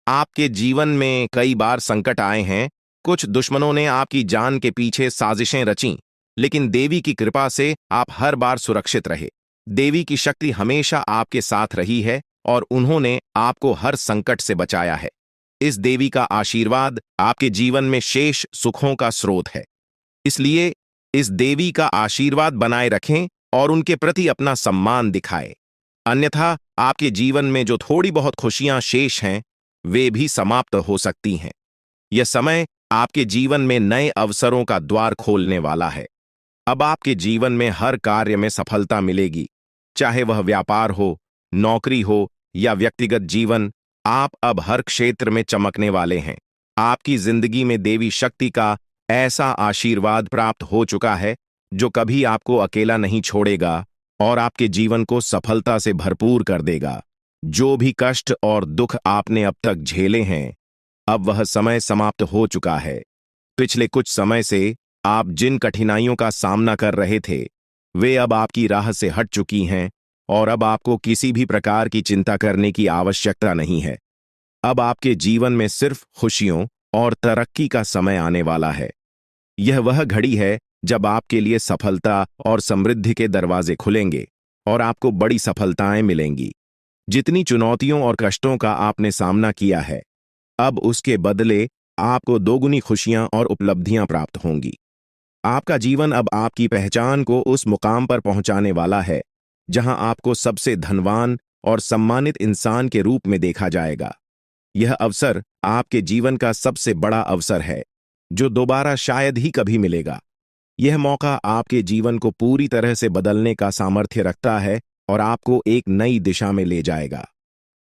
आपके जीवन में कई बार संकट आए हैं, कुछ दुश्मनों ने आपकी जान के पीछे साजिशें रचीं, लेकिन देवी की कृपा से आप हर बार सुरक्षित रहे। देवी की शक्ति हमेशा आपके साथ रही है और उन्होंने आपको हर संकट से बचाया है। इस देवी का आशीर्वाद आपके जीवन में शेष सुखों का स्रोत है। इसलिए इस देवी का आशीर्वाद बनाए रखें और उनके प्रति अपना सम्मान दिखाएं। अन्यथा आपके जीवन में जो थोड़ी बहुत खुशियां शेष हैं, वे भी समाप्त हो सकती हैं। यह समय आपके जीवन में नए अवसरों का द्वार खोलने वाला है। अब आपके जीवन में हर कार्य में सफलता मिलेगी, चाहे वह व्यापार हो, नौकरी हो या व्यक्तिगत जीवन। आप अब हर क्षेत्र में चमकने वाले हैं। आपकी जिंदगी में देवी शक्ति का ऐसा आशीर्वाद प्राप्त हो चुका है, जो कभी आपको अकेला नहीं छोड़ेगा और आपके जीवन को सफलता से भरपूर कर देगा। जो भी कष्ट और दुख आपने अब तक झेले हैं, अब वह समय समाप्त हो चुका है। पिछले कुछ समय से आप जिन कठिनाइयों का सामना कर रहे थे, वे अब आपकी राह से हट चुकी हैं और अब आपको किसी भी प्रकार की चिंता करने की आवश्यकता नहीं है। अब आपके जीवन में सिर्फ खुशियों और तरक्की का समय आने वाला है। यह वह घड़ी है जब आपके लिए सफलता और समृद्धि के दरवाजे खुलेंगे और आपको बड़ी सफलताएं मिलेंगी। जितनी चुनौतियों और कष्टों का आपने सामना किया है, अब उसके बदले आपको दोगुनी खुशियां और उपलब्धियां प्राप्त होंगी। आपका जीवन अब आपकी पहचान को उस मुकाम पर पहुंचाने वाला है, जहां आपको सबसे धनवान और सम्मानित इंसान के रूप में देखा जाएगा। यह अवसर आपके जीवन का सबसे बड़ा अवसर है, जो दोबारा शायद ही कभी मिलेगा। यह मौका आपके जीवन को पूरी तरह से बदलने का सामर्थ्य रखता है और आपको एक नई दिशा में ले जाएगा।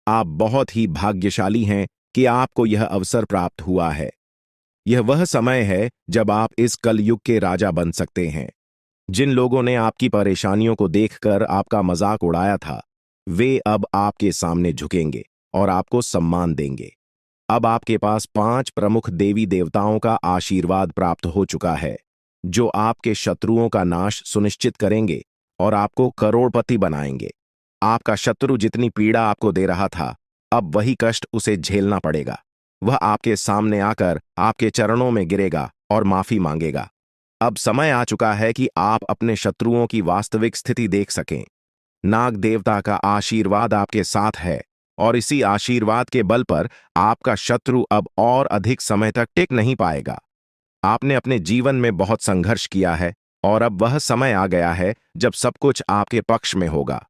आप बहुत ही भाग्यशाली हैं कि आपको यह अवसर प्राप्त हुआ है। यह वह समय है जब आप इस कलयुग के राजा बन सकते हैं। जिन लोगों ने आपकी परेशानियों को देखकर आपका मजाक उड़ाया था, वे अब आपके सामने झुकेंगे और आपको सम्मान देंगे। अब आपके पास 5 प्रमुख देवी देवताओं का आशीर्वाद प्राप्त हो चुका है, जो आपके शत्रुओं का नाश सुनिश्चित करेंगे और आपको करोड़पति बनाएंगे। आपका शत्रु जितनी पीड़ा आपको दे रहा था, अब वही कष्ट उसे झेलना पड़ेगा। वह आपके सामने आकर आपके चरणों में गिरेगा और माफी मांगेगा। अब समय आ चुका है कि आप अपने शत्रुओं की वास्तविक स्थिति देख सकें। नाग देवता का आशीर्वाद आपके साथ है और इसी आशीर्वाद के बल पर आपका शत्रु अब और अधिक समय तक टिक नहीं पाएगा। आपने अपने जीवन में बहुत संघर्ष किया है और अब वह समय आ गया है जब सब कुछ आपके पक्ष में होगा।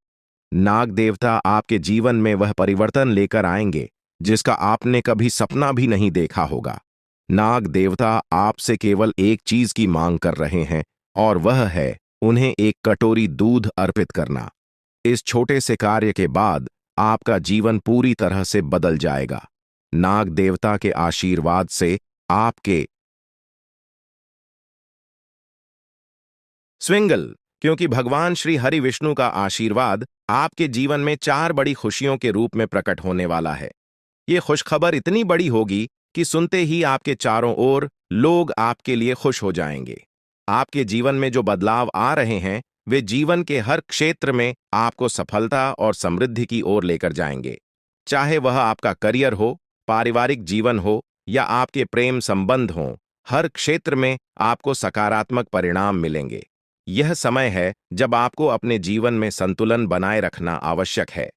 नाग देवता आपके जीवन में वह परिवर्तन लेकर आएंगे जिसका आपने कभी सपना भी नहीं देखा होगा। नाग देवता आपसे केवल एक चीज की मांग कर रहे हैं और वह है उन्हें एक कटोरी दूध अर्पित करना। इस छोटे से कार्य के बाद आपका जीवन पूरी तरह से बदल जाएगा। नाग देवता के आशीर्वाद से आपके स्विंगल, क्योंकि भगवान श्री हरि विष्णु का आशीर्वाद आपके जीवन में 4 बड़ी खुशियों के रूप में प्रकट होने वाला है। ये खुशखबर इतनी बड़ी होगी कि सुनते ही आपके चारों ओर लोग आपके लिए खुश हो जाएंगे। आपके जीवन में जो बदलाव आ रहे हैं वे जीवन के हर क्षेत्र में आपको सफलता और समृद्धि की ओर लेकर जाएंगे। चाहे वह आपका करियर हो, पारिवारिक जीवन हो या आपके प्रेम संबंध हों, हर क्षेत्र में आपको सकारात्मक परिणाम मिलेंगे। यह समय है जब आपको अपने जीवन में संतुलन बनाए रखना आवश्यक है।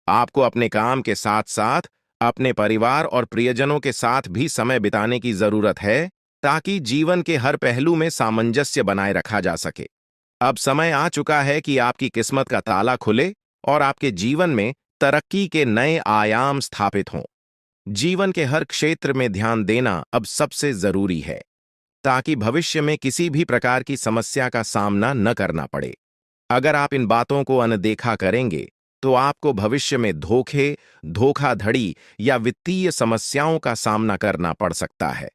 आपको अपने काम के साथ साथ अपने परिवार और प्रियजनों के साथ भी समय बिताने की जरूरत है, ताकि जीवन के हर पहलू में सामंजस्य बनाए रखा जा सके। अब समय आ चुका है कि आपकी किस्मत का ताला खुले और आपके जीवन में तरक्की के नए आयाम स्थापित हों। जीवन के हर क्षेत्र में ध्यान देना अब सबसे जरूरी है, ताकि भविष्य में किसी भी प्रकार की समस्या का सामना न करना पड़े। अगर आप इन बातों को अनदेखा करेंगे तो आपको भविष्य में धोखे, धोखाधड़ी या वित्तीय समस्याओं का सामना करना पड़ सकता है।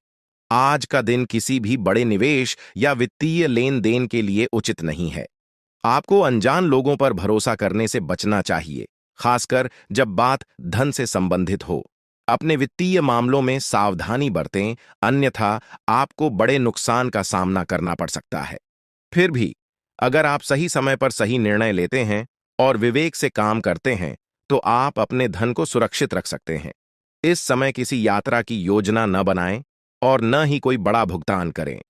आज का दिन किसी भी बड़े निवेश या वित्तीय लेन देन के लिए उचित नहीं है। आपको अनजान लोगों पर भरोसा करने से बचना चाहिए, खासकर जब बात धन से संबंधित हो। अपने वित्तीय मामलों में सावधानी बरतें, अन्यथा आपको बड़े नुकसान का सामना करना पड़ सकता है। फिर भी अगर आप सही समय पर सही निर्णय लेते हैं और विवेक से काम करते हैं तो आप अपने धन को सुरक्षित रख सकते हैं। इस समय किसी यात्रा की योजना न बनाएं और न ही कोई बड़ा भुगतान करें।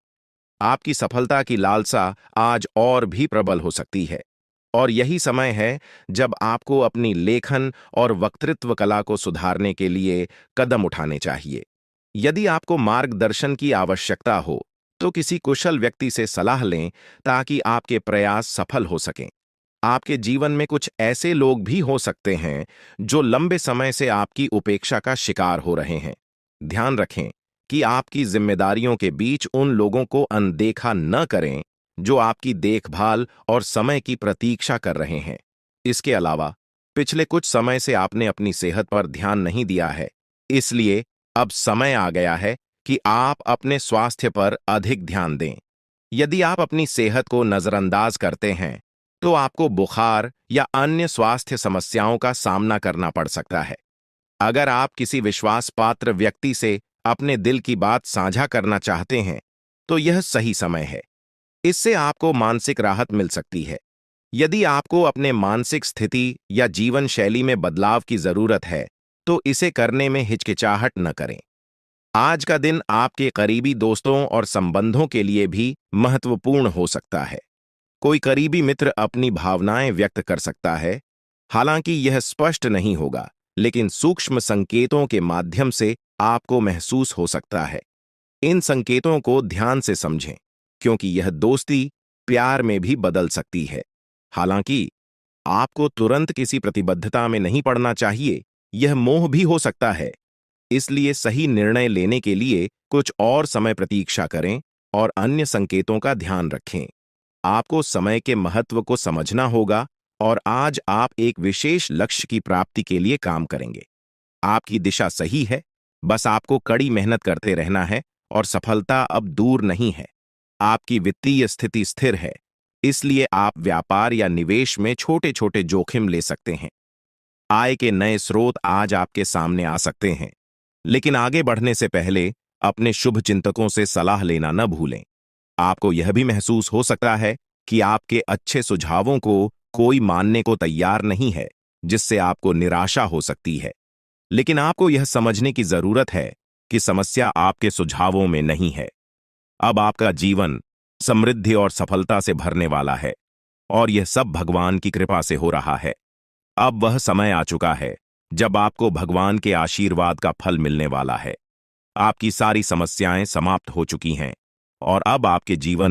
आपकी सफलता की लालसा आज और भी प्रबल हो सकती है, और यही समय है जब आपको अपनी लेखन और वक्तृत्व कला को सुधारने के लिए कदम उठाने चाहिए। यदि आपको मार्गदर्शन की आवश्यकता हो तो किसी कुशल व्यक्ति से सलाह लें, ताकि आपके प्रयास सफल हो सकें। आपके जीवन में कुछ ऐसे लोग भी हो सकते हैं जो लंबे समय से आपकी उपेक्षा का शिकार हो रहे हैं। ध्यान रखें कि आपकी जिम्मेदारियों के बीच उन लोगों को अनदेखा न करें जो आपकी देखभाल और समय की प्रतीक्षा कर रहे हैं। इसके अलावा पिछले कुछ समय से आपने अपनी सेहत पर ध्यान नहीं दिया है, इसलिए अब समय आ गया है कि आप अपने स्वास्थ्य पर अधिक ध्यान दें। यदि आप अपनी सेहत को नजरअंदाज करते हैं तो आपको बुखार या अन्य स्वास्थ्य समस्याओं का सामना करना पड़ सकता है। अगर आप किसी विश्वास पात्र व्यक्ति से अपने दिल की बात साझा करना चाहते हैं तो यह सही समय है। इससे आपको मानसिक राहत मिल सकती है। यदि आपको अपने मानसिक स्थिति या जीवन शैली में बदलाव की जरूरत है तो इसे करने में हिचकिचाहट न करें। आज का दिन आपके करीबी दोस्तों और संबंधों के लिए भी महत्वपूर्ण हो सकता है। कोई करीबी मित्र अपनी भावनाएं व्यक्त कर सकता है, हालांकि यह स्पष्ट नहीं होगा, लेकिन सूक्ष्म संकेतों के माध्यम से आपको महसूस हो सकता है। इन संकेतों को ध्यान से समझें, क्योंकि यह दोस्ती प्यार में भी बदल सकती है। हालांकि आपको तुरंत किसी प्रतिबद्धता में नहीं पड़ना चाहिए, यह मोह भी हो सकता है। इसलिए सही निर्णय लेने के लिए कुछ और समय प्रतीक्षा करें और अन्य संकेतों का ध्यान रखें। आपको समय के महत्व को समझना होगा और आज आप एक विशेष लक्ष्य की प्राप्ति के लिए काम करेंगे। आपकी दिशा सही है, बस आपको कड़ी मेहनत करते रहना है और सफलता अब दूर नहीं है। आपकी वित्तीय स्थिति स्थिर है, इसलिए आप व्यापार या निवेश में छोटे छोटे जोखिम ले सकते हैं। आय के नए स्रोत आज आपके सामने आ सकते हैं, लेकिन आगे बढ़ने से पहले अपने शुभ चिंतकों से सलाह लेना न भूलें। आपको यह भी महसूस हो सकता है कि आपके अच्छे सुझावों को कोई मानने को तैयार नहीं है, जिससे आपको निराशा हो सकती है। लेकिन आपको यह समझने की जरूरत है कि समस्या आपके सुझावों में नहीं है। अब आपका जीवन समृद्धि और सफलता से भरने वाला है, और यह सब भगवान की कृपा से हो रहा है। अब वह समय आ चुका है जब आपको भगवान के आशीर्वाद का फल मिलने वाला है। आपकी सारी समस्याएं समाप्त हो चुकी हैं और अब आपके जीवन में